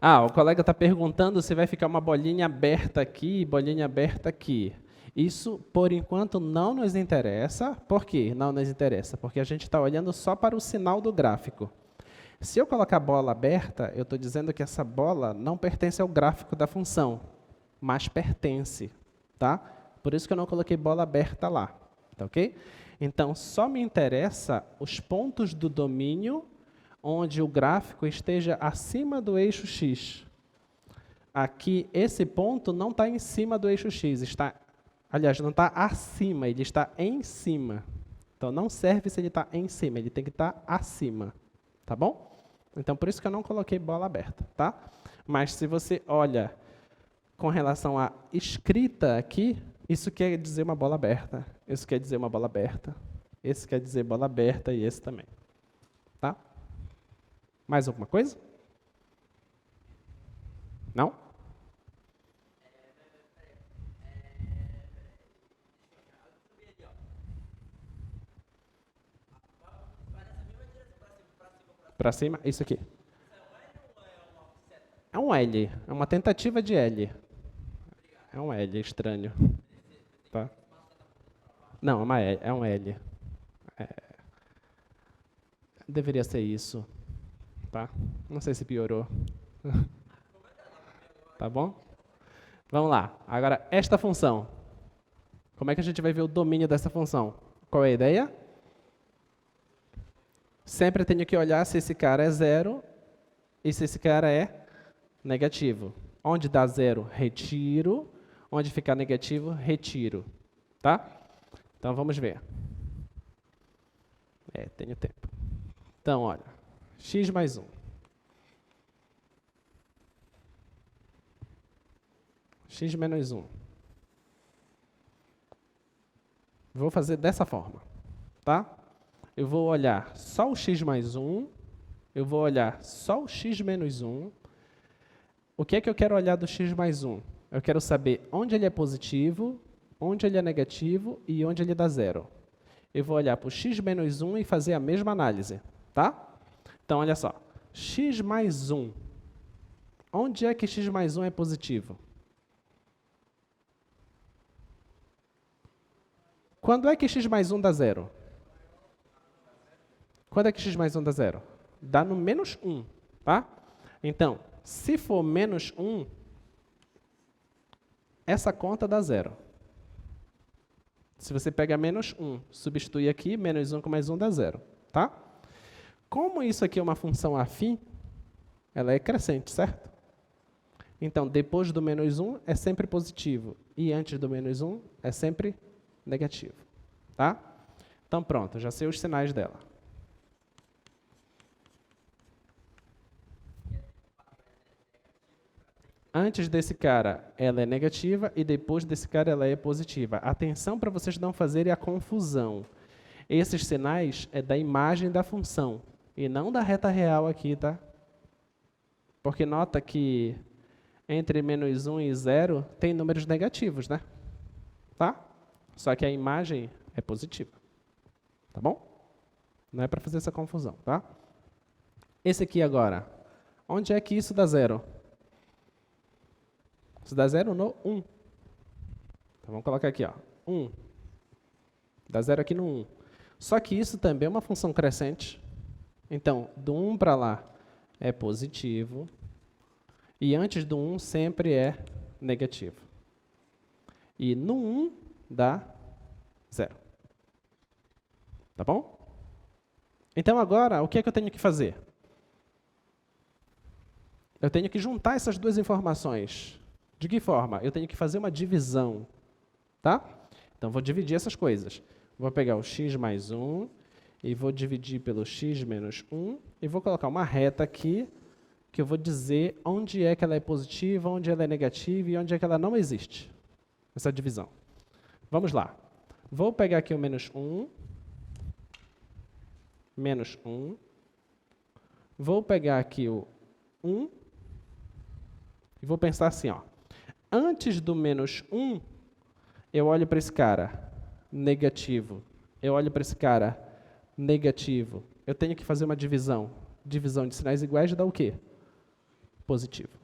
S1: O colega está perguntando se vai ficar uma bolinha aberta aqui, bolinha aberta aqui. Isso, por enquanto, não nos interessa. Por quê? Não nos interessa, porque a gente está olhando só para o sinal do gráfico. Se eu colocar bola aberta, eu estou dizendo que essa bola não pertence ao gráfico da função, mas pertence, tá? Por isso que eu não coloquei bola aberta lá, tá ok? Então, só me interessa os pontos do domínio onde o gráfico esteja acima do eixo x. Aqui, esse ponto não está em cima do eixo x, aliás, não está acima, ele está em cima. Então, não serve se ele está em cima, ele tem que estar acima, tá bom? Então, por isso que eu não coloquei bola aberta, tá? Mas se você olha com relação à escrita aqui, isso quer dizer uma bola aberta, isso quer dizer uma bola aberta, esse quer dizer bola aberta e esse também, tá? Mais alguma coisa? Não? Para cima, isso aqui. É um L, é uma tentativa de L. É um L, estranho. Tá? Não, é um L. Deveria ser isso. Tá? Não sei se piorou. Tá bom? Vamos lá. Agora, esta função. Como é que a gente vai ver o domínio dessa função? Qual é a ideia? Sempre tenho que olhar se esse cara é zero e se esse cara é negativo. Onde dá zero, retiro. Onde ficar negativo, retiro. Tá? Então, vamos ver. Tenho tempo. Então, olha. X mais 1. X menos 1. Vou fazer dessa forma. Tá? Eu vou olhar só o x mais 1. Eu vou olhar só o x menos 1. O que é que eu quero olhar do x mais 1? Eu quero saber onde ele é positivo, onde ele é negativo e onde ele dá zero. Eu vou olhar para o x menos 1 e fazer a mesma análise. Tá? Então, olha só. X mais 1. Onde é que x mais 1 é positivo? Quando é que x mais 1 dá zero? Quando é que x mais 1 dá zero? Dá no menos 1. Tá? Então, se for menos 1, essa conta dá zero. Se você pega menos 1, substitui aqui, menos 1 com mais 1 dá zero. Tá? Como isso aqui é uma função afim, ela é crescente, certo? Então, depois do menos 1 é sempre positivo. E antes do menos 1 é sempre negativo. Tá? Então, pronto, já sei os sinais dela. Antes desse cara, ela é negativa e depois desse cara, ela é positiva. Atenção para vocês não fazerem a confusão. Esses sinais é da imagem da função e não da reta real aqui, tá? Porque nota que entre menos 1 e 0 tem números negativos, né? Tá? Só que a imagem é positiva. Tá bom? Não é para fazer essa confusão, tá? Esse aqui agora. Onde é que isso dá zero? Isso dá zero no 1. Então, vamos colocar aqui, ó, 1. Dá zero aqui no 1. Só que isso também é uma função crescente. Então, do 1 para lá é positivo. E antes do 1 sempre é negativo. E no 1 dá 0. Tá bom? Então agora, o que é que eu tenho que fazer? Eu tenho que juntar essas duas informações. De que forma? Eu tenho que fazer uma divisão. Tá? Então, vou dividir essas coisas. Vou pegar o x mais 1 e vou dividir pelo x menos 1 e vou colocar uma reta aqui que eu vou dizer onde é que ela é positiva, onde ela é negativa e onde é que ela não existe. Essa divisão. Vamos lá. Vou pegar aqui o menos 1. Menos 1. Vou pegar aqui o 1. E vou pensar assim, ó. Antes do menos 1, eu olho para esse cara, negativo. Eu olho para esse cara, negativo. Eu tenho que fazer uma divisão. Divisão de sinais iguais dá o quê? Positivo.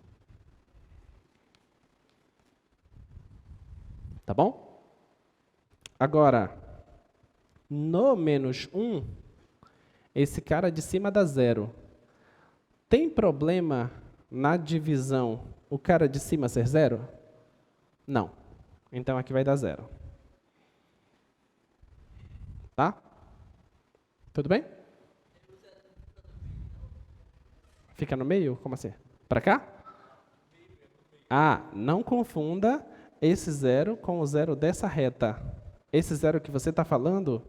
S1: Tá bom? Agora, no menos 1, esse cara de cima dá 0. Tem problema na divisão o cara de cima ser 0? Não. Então, aqui vai dar 0. Tá? Tudo bem? Fica no meio? Como assim? Para cá? Ah, não confunda esse 0 com o 0 dessa reta. Esse 0 que você está falando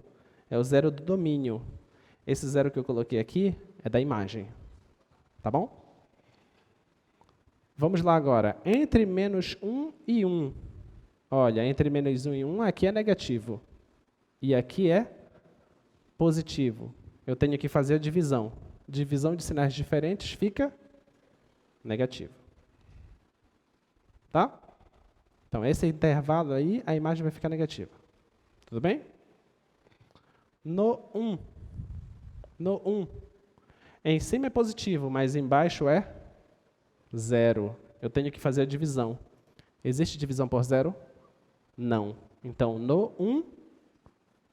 S1: é o 0 do domínio. Esse 0 que eu coloquei aqui é da imagem. Tá bom? Vamos lá agora. Entre menos 1 e 1. Olha, entre menos 1 e 1, aqui é negativo. E aqui é positivo. Eu tenho que fazer a divisão. Divisão de sinais diferentes fica negativo. Tá? Então, esse intervalo aí, a imagem vai ficar negativa. Tudo bem? No 1. No 1. Em cima é positivo, mas embaixo é 0. Eu tenho que fazer a divisão. Existe divisão por 0? Não. Então, no 1,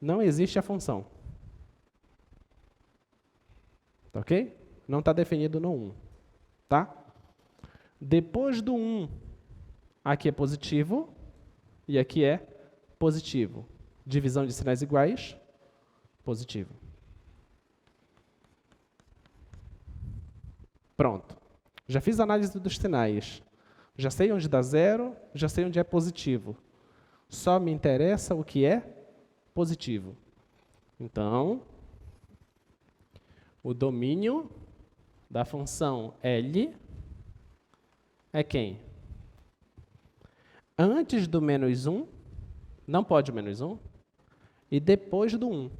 S1: não existe a função. Tá ok? Não está definido no 1. Tá? Depois do 1, aqui é positivo e aqui é positivo. Divisão de sinais iguais, positivo. Pronto. Já fiz a análise dos sinais. Já sei onde dá 0, já sei onde é positivo. Só me interessa o que é positivo. Então, o domínio da função L é quem? Antes do menos 1, não pode o menos 1, e depois do 1.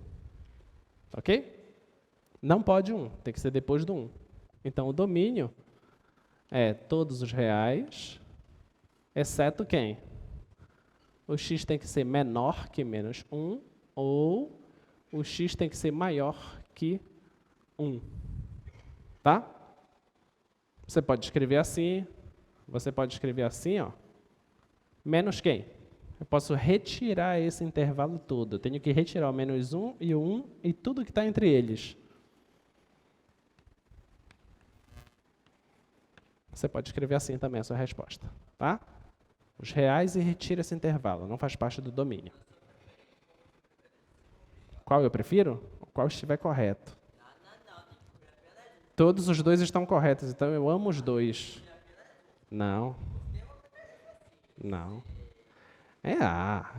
S1: Ok? Não pode 1, tem que ser depois do 1. Então, o domínio é todos os reais, exceto quem? O x tem que ser menor que menos 1, ou o x tem que ser maior que 1. Tá? Você pode escrever assim, você pode escrever assim, ó. Menos quem? Eu posso retirar esse intervalo todo. Eu tenho que retirar o menos 1 e o 1 e tudo que está entre eles. Você pode escrever assim também a sua resposta. Tá? Os reais e retira esse intervalo. Não faz parte do domínio. Qual eu prefiro? Qual estiver correto. Todos os dois estão corretos, então eu amo os dois. Não. Não.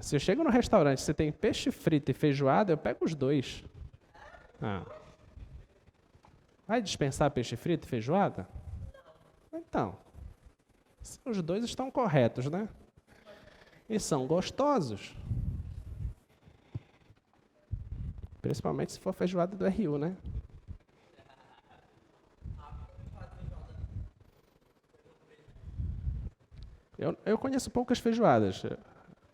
S1: Se eu chego no restaurante e você tem peixe frito e feijoada, eu pego os dois. Vai dispensar peixe frito e feijoada? Então, os dois estão corretos, né? E são gostosos. Principalmente se for feijoada do RU, né? Eu conheço poucas feijoadas.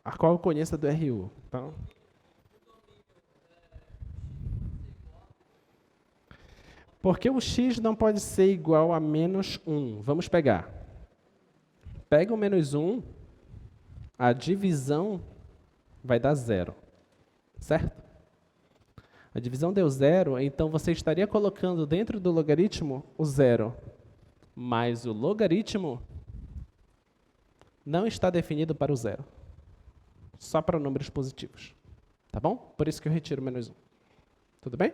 S1: A qual eu conheço é do RU. Então, porque o x não pode ser igual a menos 1. Vamos pegar. Pega o menos 1, a divisão vai dar 0. Certo? A divisão deu 0, então você estaria colocando dentro do logaritmo o 0. Mais o logaritmo não está definido para o zero. Só para números positivos. Tá bom? Por isso que eu retiro menos 1. Tudo bem?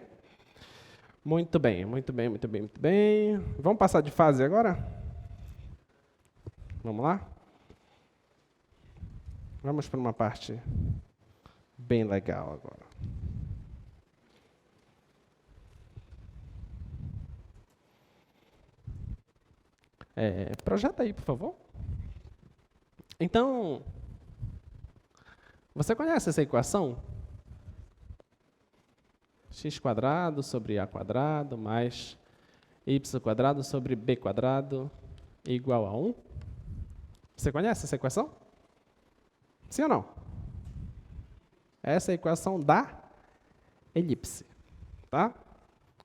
S1: Muito bem, muito bem, muito bem, muito bem. Vamos passar de fase agora? Vamos lá? Vamos para uma parte bem legal agora. Projeta aí, por favor. Então, você conhece essa equação? X² sobre A² mais Y² sobre B² igual a 1. Você conhece essa equação? Sim ou não? Essa é a equação da elipse. Tá?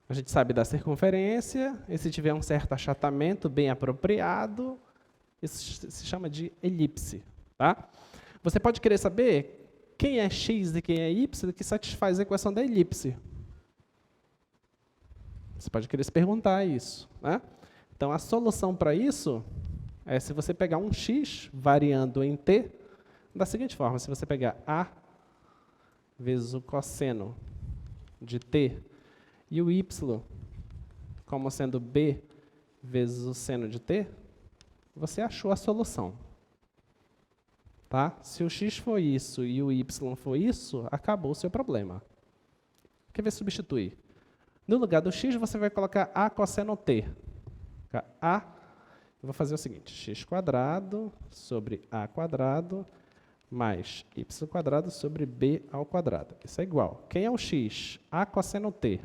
S1: A gente sabe da circunferência, e se tiver um certo achatamento bem apropriado, isso se chama de elipse. Tá? Você pode querer saber quem é x e quem é y que satisfaz a equação da elipse. Você pode querer se perguntar isso. Né? Então, a solução para isso é se você pegar um x variando em t, da seguinte forma: se você pegar a vezes o cosseno de t e o y como sendo b vezes o seno de t, você achou a solução. Tá? Se o x for isso e o y for isso, acabou o seu problema. Quer ver substituir? No lugar do x, você vai colocar a cosseno t. Eu vou fazer o seguinte: x² sobre A² mais y² sobre B². Isso é igual. Quem é o x? A cosseno t.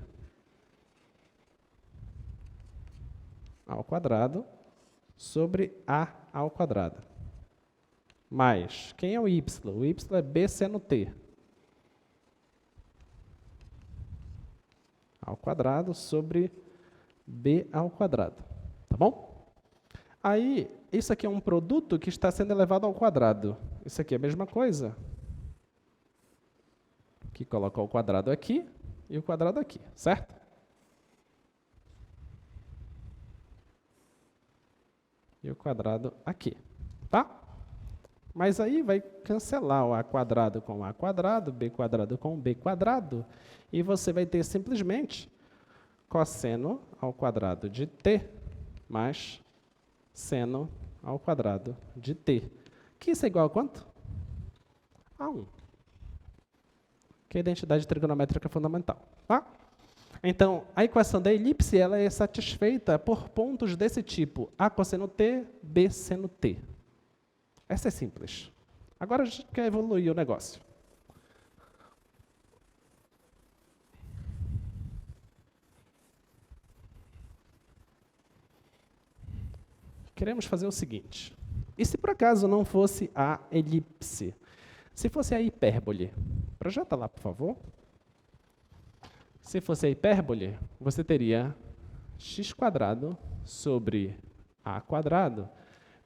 S1: A² sobre A². Mais, quem é o y? O y é B seno t. A² sobre B². Tá bom? Aí, isso aqui é um produto que está sendo elevado ao quadrado. Isso aqui é a mesma coisa. Que coloca o quadrado aqui e o quadrado aqui, certo? E o quadrado aqui, tá? Mas aí vai cancelar o A² com A², B² com B², e você vai ter simplesmente cosseno ao quadrado de t mais seno ao quadrado de t. Que isso é igual a quanto? A 1. Que é a identidade trigonométrica fundamental. Tá? Então, a equação da elipse ela é satisfeita por pontos desse tipo: A cosseno t, B seno t. Essa é simples. Agora a gente quer evoluir o negócio. Queremos fazer o seguinte: e se por acaso não fosse a elipse? Se fosse a hipérbole? Projeta lá, por favor. Se fosse a hipérbole, você teria x² sobre A²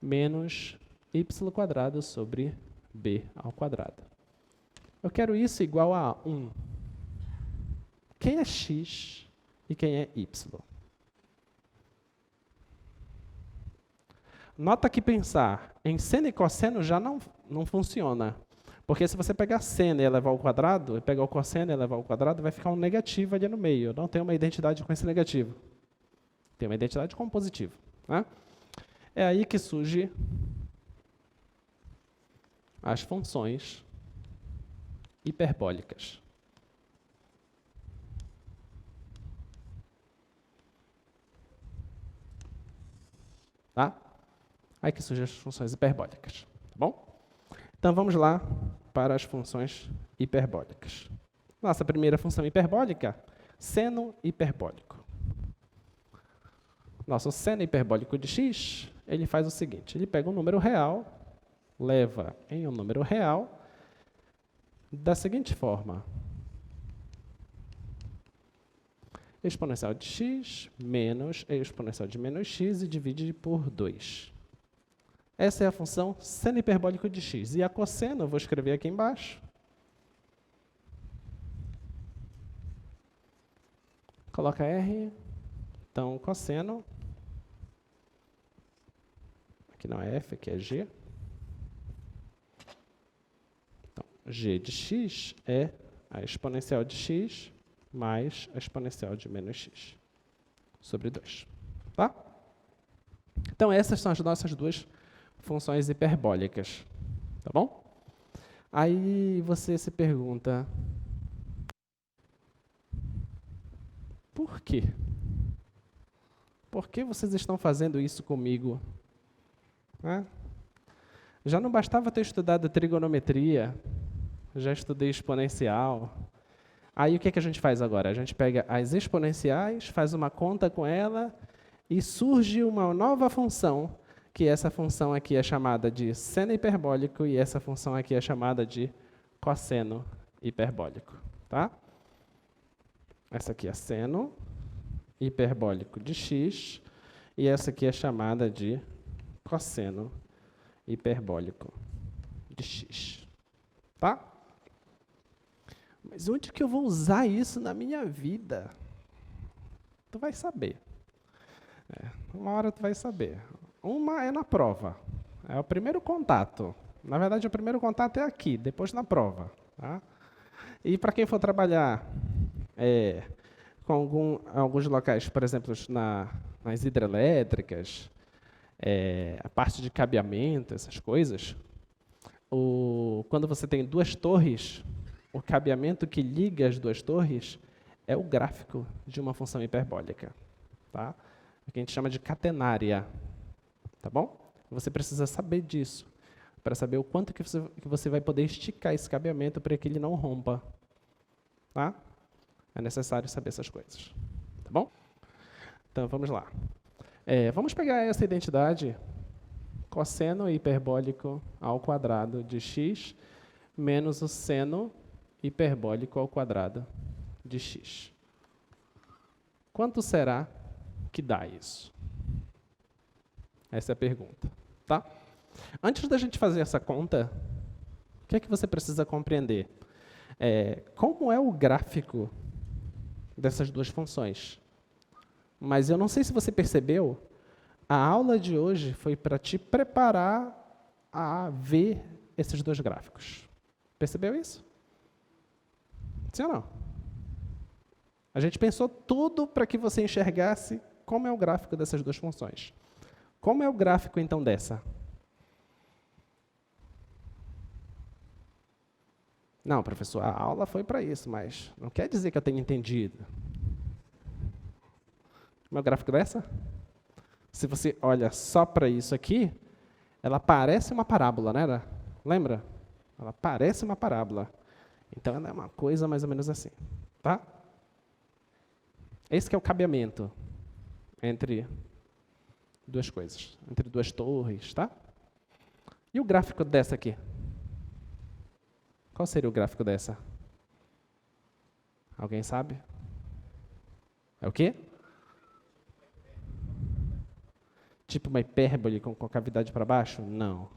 S1: menos y² sobre B². Eu quero isso igual a 1. Quem é x e quem é y? Nota que pensar em seno e cosseno já não funciona. Porque se você pegar seno e elevar ao quadrado, e pegar o cosseno e elevar ao quadrado, vai ficar um negativo ali no meio. Não tem uma identidade com esse negativo. Tem uma identidade com positivo. Né? É aí que surge as funções hiperbólicas. Tá? Aí que surgem as funções hiperbólicas. Tá bom? Então, vamos lá para as funções hiperbólicas. Nossa primeira função hiperbólica, seno hiperbólico. Nosso seno hiperbólico de x, ele faz o seguinte: ele pega um número real, leva em um número real, da seguinte forma: exponencial de x menos exponencial de menos x e divide por 2. Essa é a função seno hiperbólico de x. E a cosseno, eu vou escrever aqui embaixo. Coloca R. Então, cosseno. Aqui não é F, aqui é G. g de x é a exponencial de x mais a exponencial de menos x sobre 2. Tá? Então, essas são as nossas duas funções hiperbólicas. Tá bom? Aí você se pergunta, por quê? Por que vocês estão fazendo isso comigo? Já não bastava ter estudado trigonometria, já estudei exponencial. Aí o que a gente faz agora? A gente pega as exponenciais, faz uma conta com ela e surge uma nova função, que essa função aqui é chamada de seno hiperbólico e essa função aqui é chamada de cosseno hiperbólico. Tá? Essa aqui é seno hiperbólico de x e essa aqui é chamada de cosseno hiperbólico de x. Tá? Mas onde que eu vou usar isso na minha vida? Tu vai saber. Uma hora tu vai saber. Uma é na prova. É o primeiro contato. Na verdade, o primeiro contato é aqui, depois na prova. Tá? E para quem for trabalhar com alguns locais, por exemplo, nas hidrelétricas, a parte de cabeamento, essas coisas, quando você tem duas torres, o cabeamento que liga as duas torres é o gráfico de uma função hiperbólica. Tá? Que a gente chama de catenária. Tá bom? Você precisa saber disso, para saber o quanto que você vai poder esticar esse cabeamento para que ele não rompa. Tá? É necessário saber essas coisas. Tá bom? Então, vamos lá. Vamos pegar essa identidade, cosseno hiperbólico ao quadrado de x menos o seno hiperbólico ao quadrado de x. Quanto será que dá isso? Essa é a pergunta. Tá? Antes da gente fazer essa conta, o que é que você precisa compreender? Como é o gráfico dessas duas funções? Mas eu não sei se você percebeu, a aula de hoje foi para te preparar a ver esses dois gráficos. Percebeu isso? Sim ou não? A gente pensou tudo para que você enxergasse como é o gráfico dessas duas funções. Como é o gráfico, então, dessa? Não, professor, a aula foi para isso, mas não quer dizer que eu tenha entendido. Como é o gráfico dessa? Se você olha só para isso aqui, ela parece uma parábola, né? Lembra? Ela parece uma parábola. Então, ela é uma coisa mais ou menos assim. Tá? Esse que é o cabeamento entre duas coisas, entre duas torres. Tá? E o gráfico dessa aqui? Qual seria o gráfico dessa? Alguém sabe? É o quê? Tipo uma hipérbole com cavidade para baixo? Não.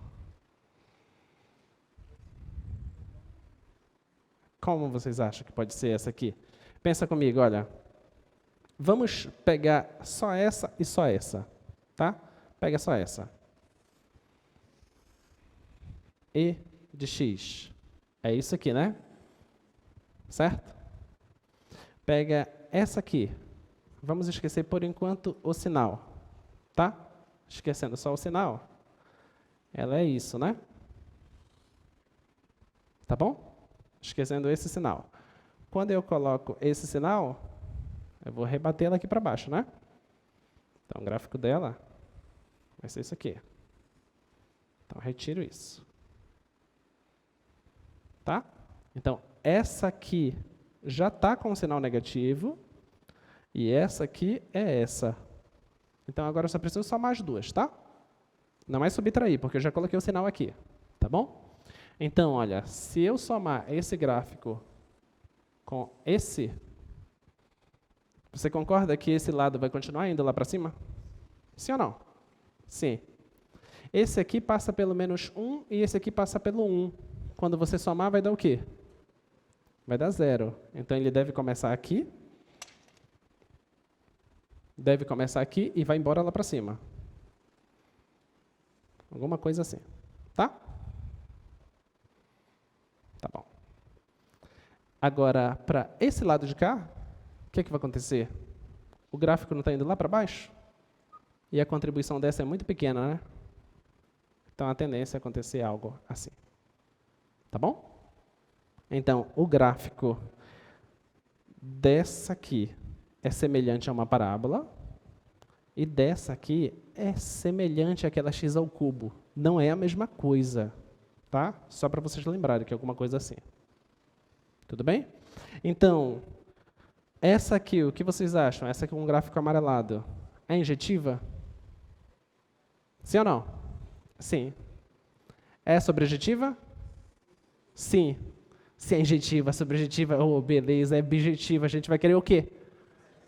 S1: Como vocês acham que pode ser essa aqui? Pensa comigo, olha. Vamos pegar só essa e só essa. Tá? Pega só essa. E de x. É isso aqui, né? Certo? Pega essa aqui. Vamos esquecer, por enquanto, o sinal. Tá? Esquecendo só o sinal. Ela é isso, né? Tá bom? Esquecendo esse sinal. Quando eu coloco esse sinal, eu vou rebater ela aqui para baixo, né? Então, o gráfico dela vai ser isso aqui. Então, retiro isso. Tá? Então, essa aqui já está com o sinal negativo e essa aqui é essa. Então, agora eu só preciso somar as duas, tá? Não é subtrair, porque eu já coloquei o sinal aqui. Tá bom? Então, olha, se eu somar esse gráfico com esse, você concorda que esse lado vai continuar indo lá para cima? Sim ou não? Sim. Esse aqui passa pelo menos 1 e esse aqui passa pelo 1. Quando você somar, vai dar o quê? Vai dar 0. Então, ele deve começar aqui. Deve começar aqui e vai embora lá para cima. Alguma coisa assim. Tá? Tá bom. Agora, para esse lado de cá, o que vai acontecer? O gráfico não está indo lá para baixo? E a contribuição dessa é muito pequena, né? Então, a tendência é acontecer algo assim. Tá bom? Então, o gráfico dessa aqui é semelhante a uma parábola, e dessa aqui é semelhante àquela x ao cubo. Não é a mesma coisa, tá? Só para vocês lembrarem que é alguma coisa assim. Tudo bem? Então, essa aqui, o que vocês acham? Essa aqui com um gráfico amarelado, é injetiva? Sim ou não? Sim. É sobrejetiva? Sim. Se é injetiva, subjetiva, oh, beleza, é bijetiva, a gente vai querer o quê?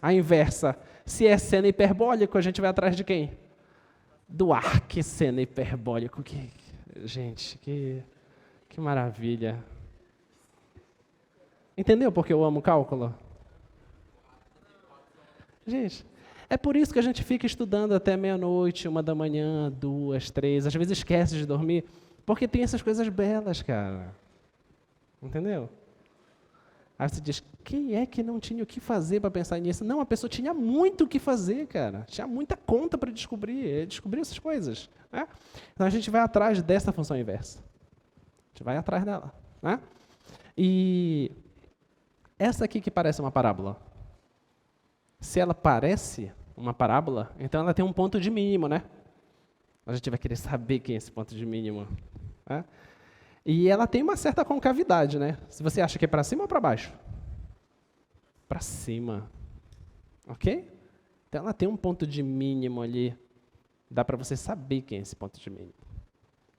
S1: A inversa. Se é seno hiperbólico, a gente vai atrás de quem? Do arquisseno hiperbólico. Gente, que maravilha. Entendeu por que eu amo cálculo? Gente, é por isso que a gente fica estudando até meia-noite, 1h, 2, 3, às vezes esquece de dormir, porque tem essas coisas belas, cara. Entendeu? Aí você diz, quem é que não tinha o que fazer para pensar nisso? Não, a pessoa tinha muito o que fazer, cara. Tinha muita conta para descobrir essas coisas. Né? Então, a gente vai atrás dessa função inversa. A gente vai atrás dela. Né? E essa aqui que parece uma parábola. Se ela parece uma parábola, então ela tem um ponto de mínimo, né? A gente vai querer saber quem é esse ponto de mínimo. Né? E ela tem uma certa concavidade, né? Se você acha que é para cima ou para baixo? Para cima. Ok? Então ela tem um ponto de mínimo ali. Dá para você saber quem é esse ponto de mínimo.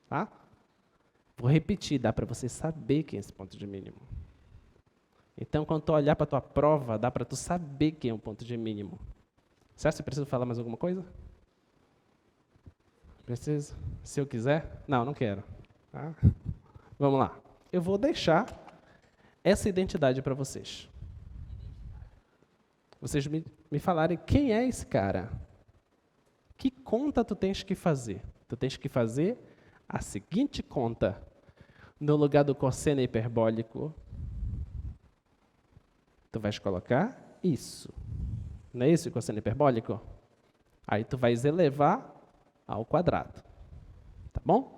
S1: Tá? Vou repetir, dá para você saber quem é esse ponto de mínimo. Então, quando tu olhar para a tua prova, dá para tu saber quem é o ponto de mínimo. Certo? Você precisa falar mais alguma coisa? Preciso? Se eu quiser? Não, não quero. Tá? Vamos lá. Eu vou deixar essa identidade para vocês. Vocês me falarem quem é esse cara. Que conta tu tens que fazer? Tu tens que fazer a seguinte conta. No lugar do cosseno hiperbólico, tu vais colocar isso. Não é isso o cosseno hiperbólico? Aí tu vais elevar ao quadrado. Tá bom?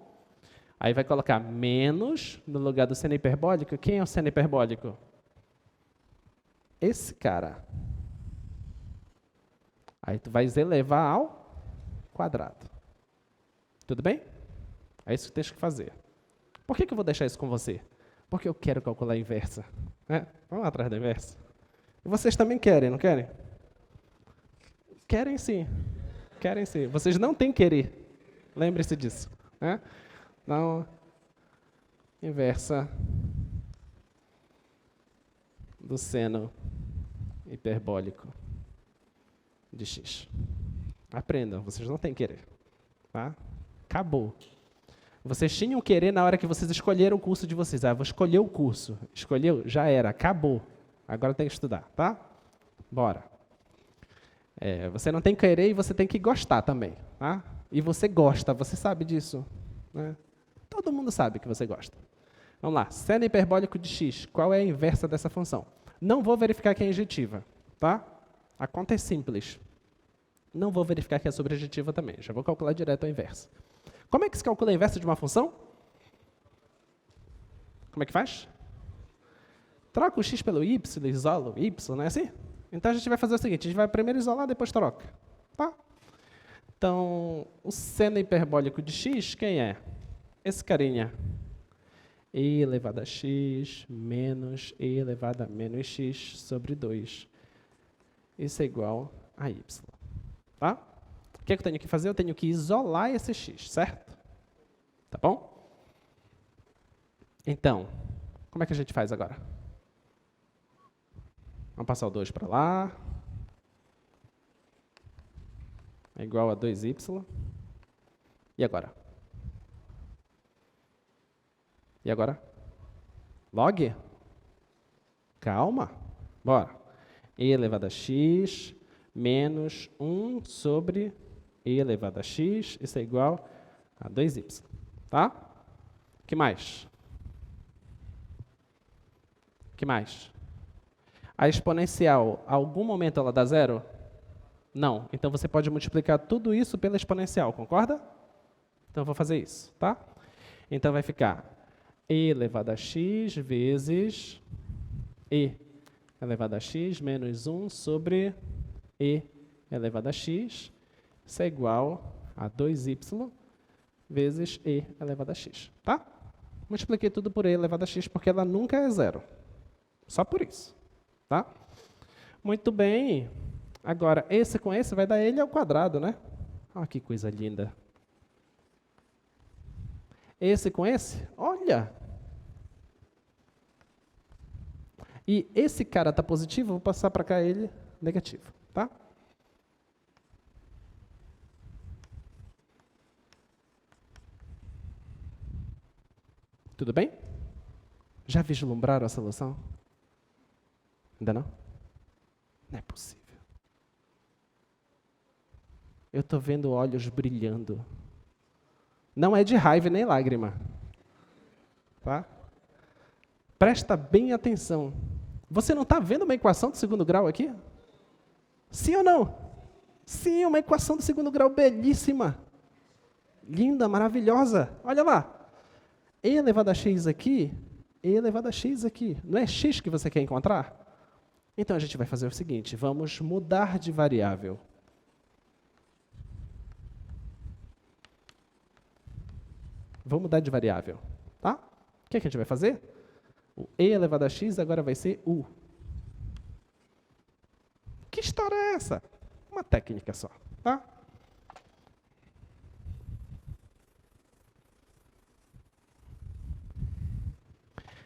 S1: Aí vai colocar menos no lugar do seno hiperbólico. Quem é o seno hiperbólico? Esse cara. Aí tu vais elevar ao quadrado. Tudo bem? É isso que tens que fazer. Por que eu vou deixar isso com você? Porque eu quero calcular a inversa. Né? Vamos lá atrás da inversa. E vocês também querem, não querem? Querem sim. Querem sim. Vocês não têm que querer. Lembre-se disso. Né? Então, inversa do seno hiperbólico de x. Aprendam, vocês não têm que querer. Tá? Acabou. Vocês tinham querer na hora que vocês escolheram o curso de vocês. Ah, vou escolher o curso. Escolheu? Já era, acabou. Agora tem que estudar, tá? Bora. Você não tem que querer e você tem que gostar também. Tá? E você gosta, você sabe disso. Né? Todo mundo sabe que você gosta. Vamos lá. Seno hiperbólico de x. Qual é a inversa dessa função? Não vou verificar que é injetiva. Tá? A conta é simples. Não vou verificar que é sobrejetiva também. Já vou calcular direto a inversa. Como é que se calcula a inversa de uma função? Como é que faz? Troca o x pelo y, isola o y, não é assim? Então, a gente vai fazer o seguinte, a gente vai primeiro isolar, depois troca. Tá? Então, o seno hiperbólico de x, quem é? Esse carinha. E elevado a x menos e elevado a menos x sobre 2. Isso é igual a y. Tá? O que eu tenho que fazer? Eu tenho que isolar esse x, certo? Tá bom? Então, como é que a gente faz agora? Vamos passar o 2 para lá. É igual a 2y. E agora? E agora? Log? Calma. Bora. E elevado a x menos 1 sobre e elevado a x. Isso é igual a 2y. Tá? O que mais? O Que mais? A exponencial, a algum momento ela dá zero? Não. Então, você pode multiplicar tudo isso pela exponencial, concorda? Então, eu vou fazer isso, tá? Então, vai ficar e elevado a x vezes e elevado a x menos 1 sobre e elevado a x. Isso é igual a 2y vezes e elevado a x, tá? Multipliquei tudo por e elevado a x porque ela nunca é zero. Só por isso, tá? Muito bem. Agora, esse com esse vai dar ele ao quadrado, né? Olha que coisa linda. Esse com esse, olha. E esse cara está positivo, vou passar para cá ele negativo, tá? Tudo bem? Já vislumbraram a solução? Ainda não? Não é possível. Eu estou vendo olhos brilhando. Não é de raiva nem lágrima. Tá? Presta bem atenção. Você não está vendo uma equação do segundo grau aqui? Sim ou não? Sim, uma equação do segundo grau belíssima. Linda, maravilhosa. Olha lá. E elevado a x aqui, e elevado a x aqui. Não é x que você quer encontrar? Então, a gente vai fazer o seguinte, vamos mudar de variável. Vamos mudar de variável, tá? O que a gente vai fazer? O e elevado a x agora vai ser u. Que história é essa? Uma técnica só, tá?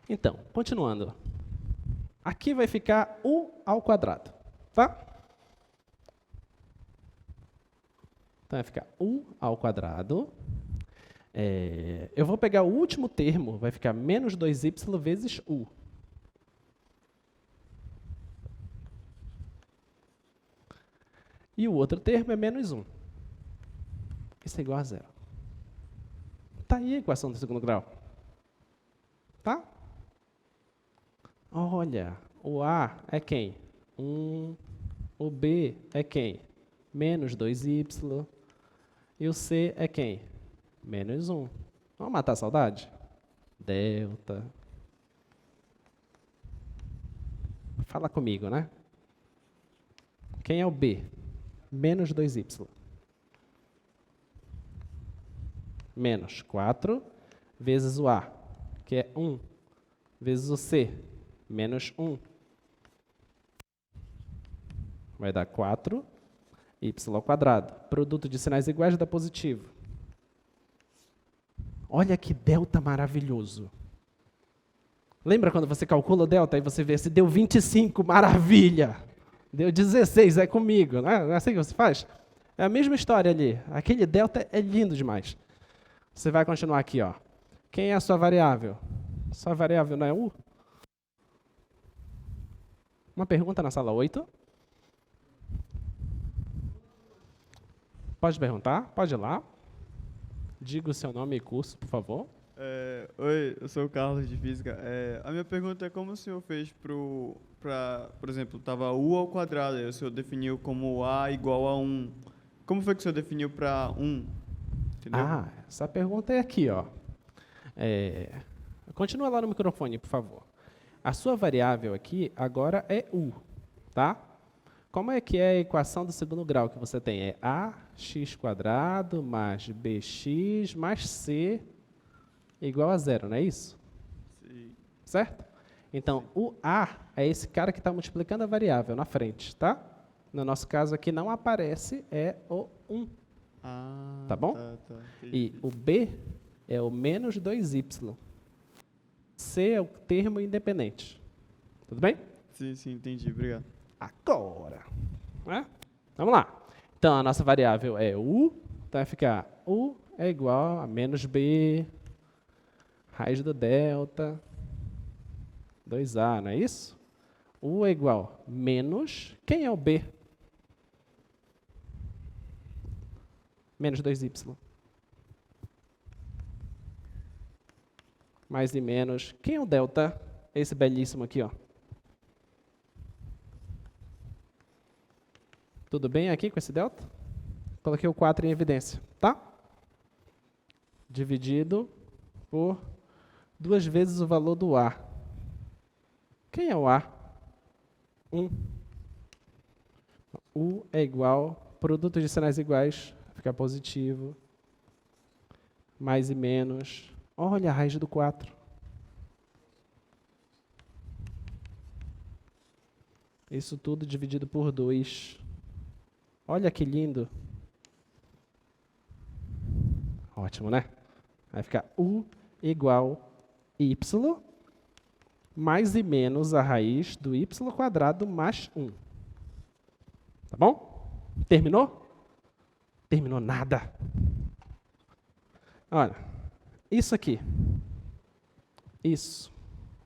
S1: Então, continuando. Aqui vai ficar u ao quadrado, tá? Então, vai ficar u ao quadrado. Eu vou pegar o último termo, vai ficar menos 2y vezes u. E o outro termo é menos 1. Isso é igual a zero. Está aí a equação do segundo grau. Tá? Olha, o A é quem? 1. O B é quem? Menos 2y. E o C é quem? Menos 1. Vamos matar a saudade? Delta. Fala comigo, né? Quem é o B? Menos 2y. Menos 4 vezes o A, que é 1, vezes o C, menos 1. Vai dar 4y ao quadrado. Produto de sinais iguais dá positivo. Olha que delta maravilhoso. Lembra quando você calcula o delta e você vê se deu 25, maravilha. Deu 16, é comigo. Não é assim que você faz? É a mesma história ali. Aquele delta é lindo demais. Você vai continuar aqui, ó. Quem é a sua variável? Sua variável não é u? Uma pergunta na sala 8. Pode perguntar? Pode ir lá. Diga o seu nome e curso, por favor.
S2: Oi, eu sou o Carlos de Física. A minha pergunta é como o senhor fez por exemplo, estava u ao quadrado, e o senhor definiu como a igual a 1. Como foi que o senhor definiu para 1? Entendeu?
S1: Ah, essa pergunta é aqui, ó. Continua lá no microfone, por favor. A sua variável aqui agora é u, tá? Como é que é a equação do segundo grau que você tem? É ax² mais bx mais c igual a zero, não é isso?
S2: Sim.
S1: Certo? Então, o a é esse cara que está multiplicando a variável na frente, tá? No nosso caso aqui não aparece, é o 1. Tá bom?
S2: Tá,
S1: E o b é o menos 2y. C é o termo independente. Tudo bem?
S2: Sim, entendi. Obrigado.
S1: Agora, né? Vamos lá. Então, a nossa variável é u, então vai ficar u é igual a menos b, raiz do delta, 2a, não é isso? U é igual a menos, quem é o b? Menos 2y. Mais e menos, quem é o delta? Esse belíssimo aqui, ó. Tudo bem aqui com esse delta? Coloquei o 4 em evidência, tá? Dividido por 2 vezes o valor do A. Quem é o A? 1. U é igual, produto de sinais iguais, fica positivo. Mais e menos. Olha a raiz do 4. Isso tudo dividido por 2. Olha que lindo. Ótimo, né? Vai ficar U igual Y mais e menos a raiz do Y² mais 1. Tá bom? Terminou? Terminou nada. Olha, isso aqui. Isso.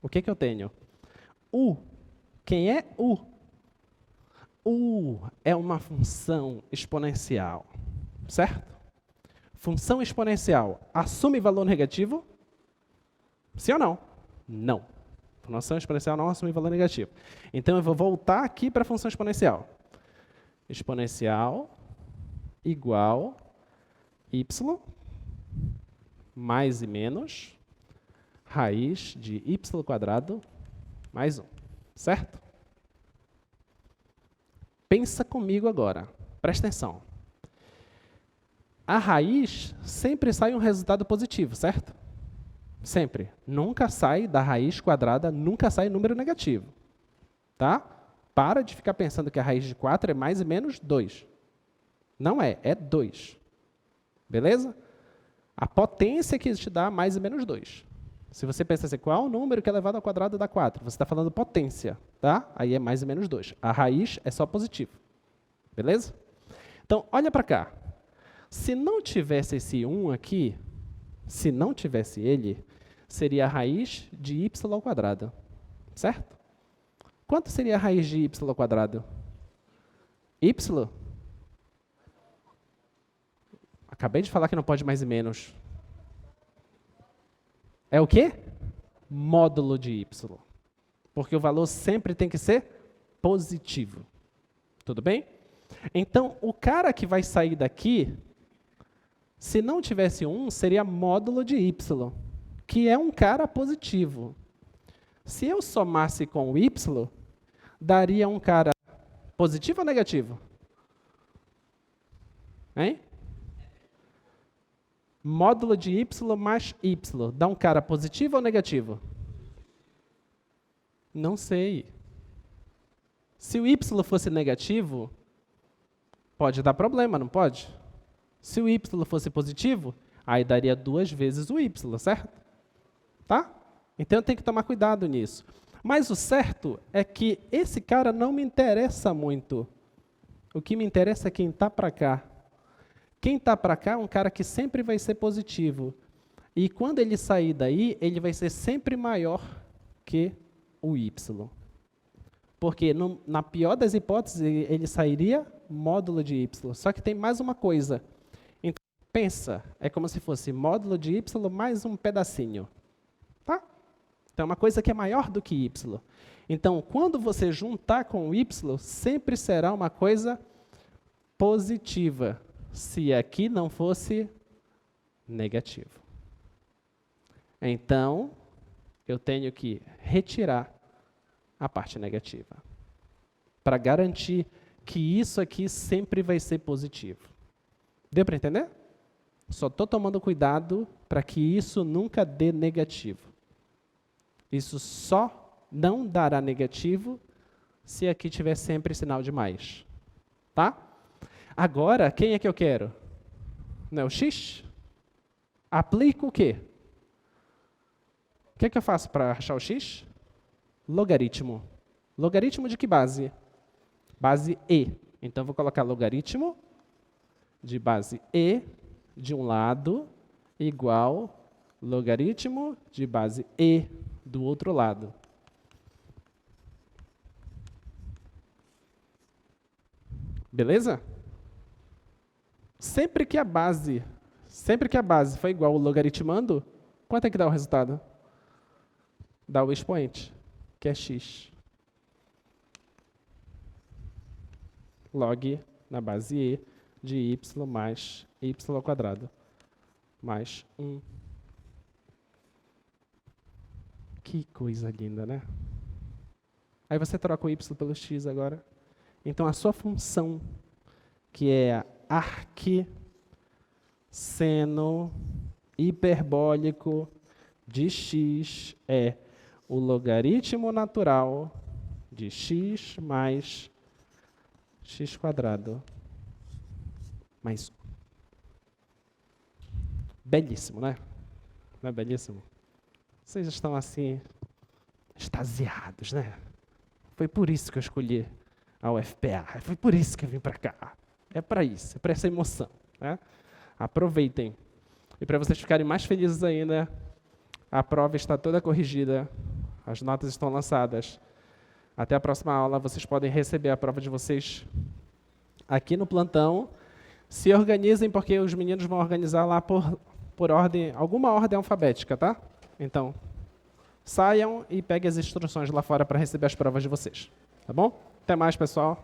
S1: O que que eu tenho? U. Quem é U? U é uma função exponencial, certo? Função exponencial assume valor negativo? Sim ou não? Não. Função exponencial não assume valor negativo. Então, eu vou voltar aqui para a função exponencial. Exponencial igual y mais e menos raiz de y² mais 1. Certo? Pensa comigo agora. Presta atenção. A raiz sempre sai um resultado positivo, certo? Sempre. Nunca sai da raiz quadrada, nunca sai número negativo. Tá? Para de ficar pensando que a raiz de 4 é mais e menos 2. Não é, é 2. Beleza? A potência que te dá mais e menos 2. Se você pensa assim, qual o número que é elevado ao quadrado dá 4? Você está falando potência, tá? Aí é mais e menos 2. A raiz é só positivo. Beleza? Então, olha para cá. Se não tivesse esse 1 aqui, se não tivesse ele, seria a raiz de y². Certo? Quanto seria a raiz de y²? Y? Acabei de falar que não pode mais e menos. É o quê? Módulo de y. Porque o valor sempre tem que ser positivo. Tudo bem? Então, o cara que vai sair daqui, se não tivesse 1, seria módulo de y, que é um cara positivo. Se eu somasse com o y, daria um cara positivo ou negativo? Hein? Módulo de y mais y dá um cara positivo ou negativo? Não sei. Se o y fosse negativo, pode dar problema, não pode? Se o y fosse positivo, aí daria 2 vezes o y, certo? Tá? Então eu tenho que tomar cuidado nisso. Mas o certo é que esse cara não me interessa muito. O que me interessa é quem está para cá. Quem está para cá é um cara que sempre vai ser positivo. E quando ele sair daí, ele vai ser sempre maior que o y. Porque, na pior das hipóteses, ele sairia módulo de y. Só que tem mais uma coisa. Então, pensa, é como se fosse módulo de y mais um pedacinho. Tá? Então, é uma coisa que é maior do que y. Então, quando você juntar com o y, sempre será uma coisa positiva. Se aqui não fosse negativo. Então, eu tenho que retirar a parte negativa, para garantir que isso aqui sempre vai ser positivo. Deu para entender? Só estou tomando cuidado para que isso nunca dê negativo. Isso só não dará negativo se aqui tiver sempre sinal de mais. Tá? Agora, quem é que eu quero? Não é o x? Aplico o quê? O que é que eu faço para achar o x? Logaritmo. Logaritmo de que base? Base e. Então, vou colocar logaritmo de base e de um lado igual logaritmo de base e do outro lado. Beleza? Sempre que a base for igual ao logaritmando, quanto é que dá o resultado? Dá o expoente, que é x. Log na base e de y mais y ao quadrado mais 1. Que coisa linda, né? Aí você troca o y pelo x agora. Então, a sua função, que é arcseno hiperbólico de x, é o logaritmo natural de x mais x quadrado mais 1. Belíssimo, né? Não é belíssimo? Vocês estão assim, extasiados, né? Foi por isso que eu escolhi a UFPA, foi por isso que eu vim para cá. É para isso, é para essa emoção, né? Aproveitem. E para vocês ficarem mais felizes ainda, a prova está toda corrigida, as notas estão lançadas. Até a próxima aula, vocês podem receber a prova de vocês aqui no plantão. Se organizem, porque os meninos vão organizar lá por ordem, alguma ordem alfabética, tá? Então, saiam e peguem as instruções lá fora para receber as provas de vocês. Tá bom? Até mais, pessoal.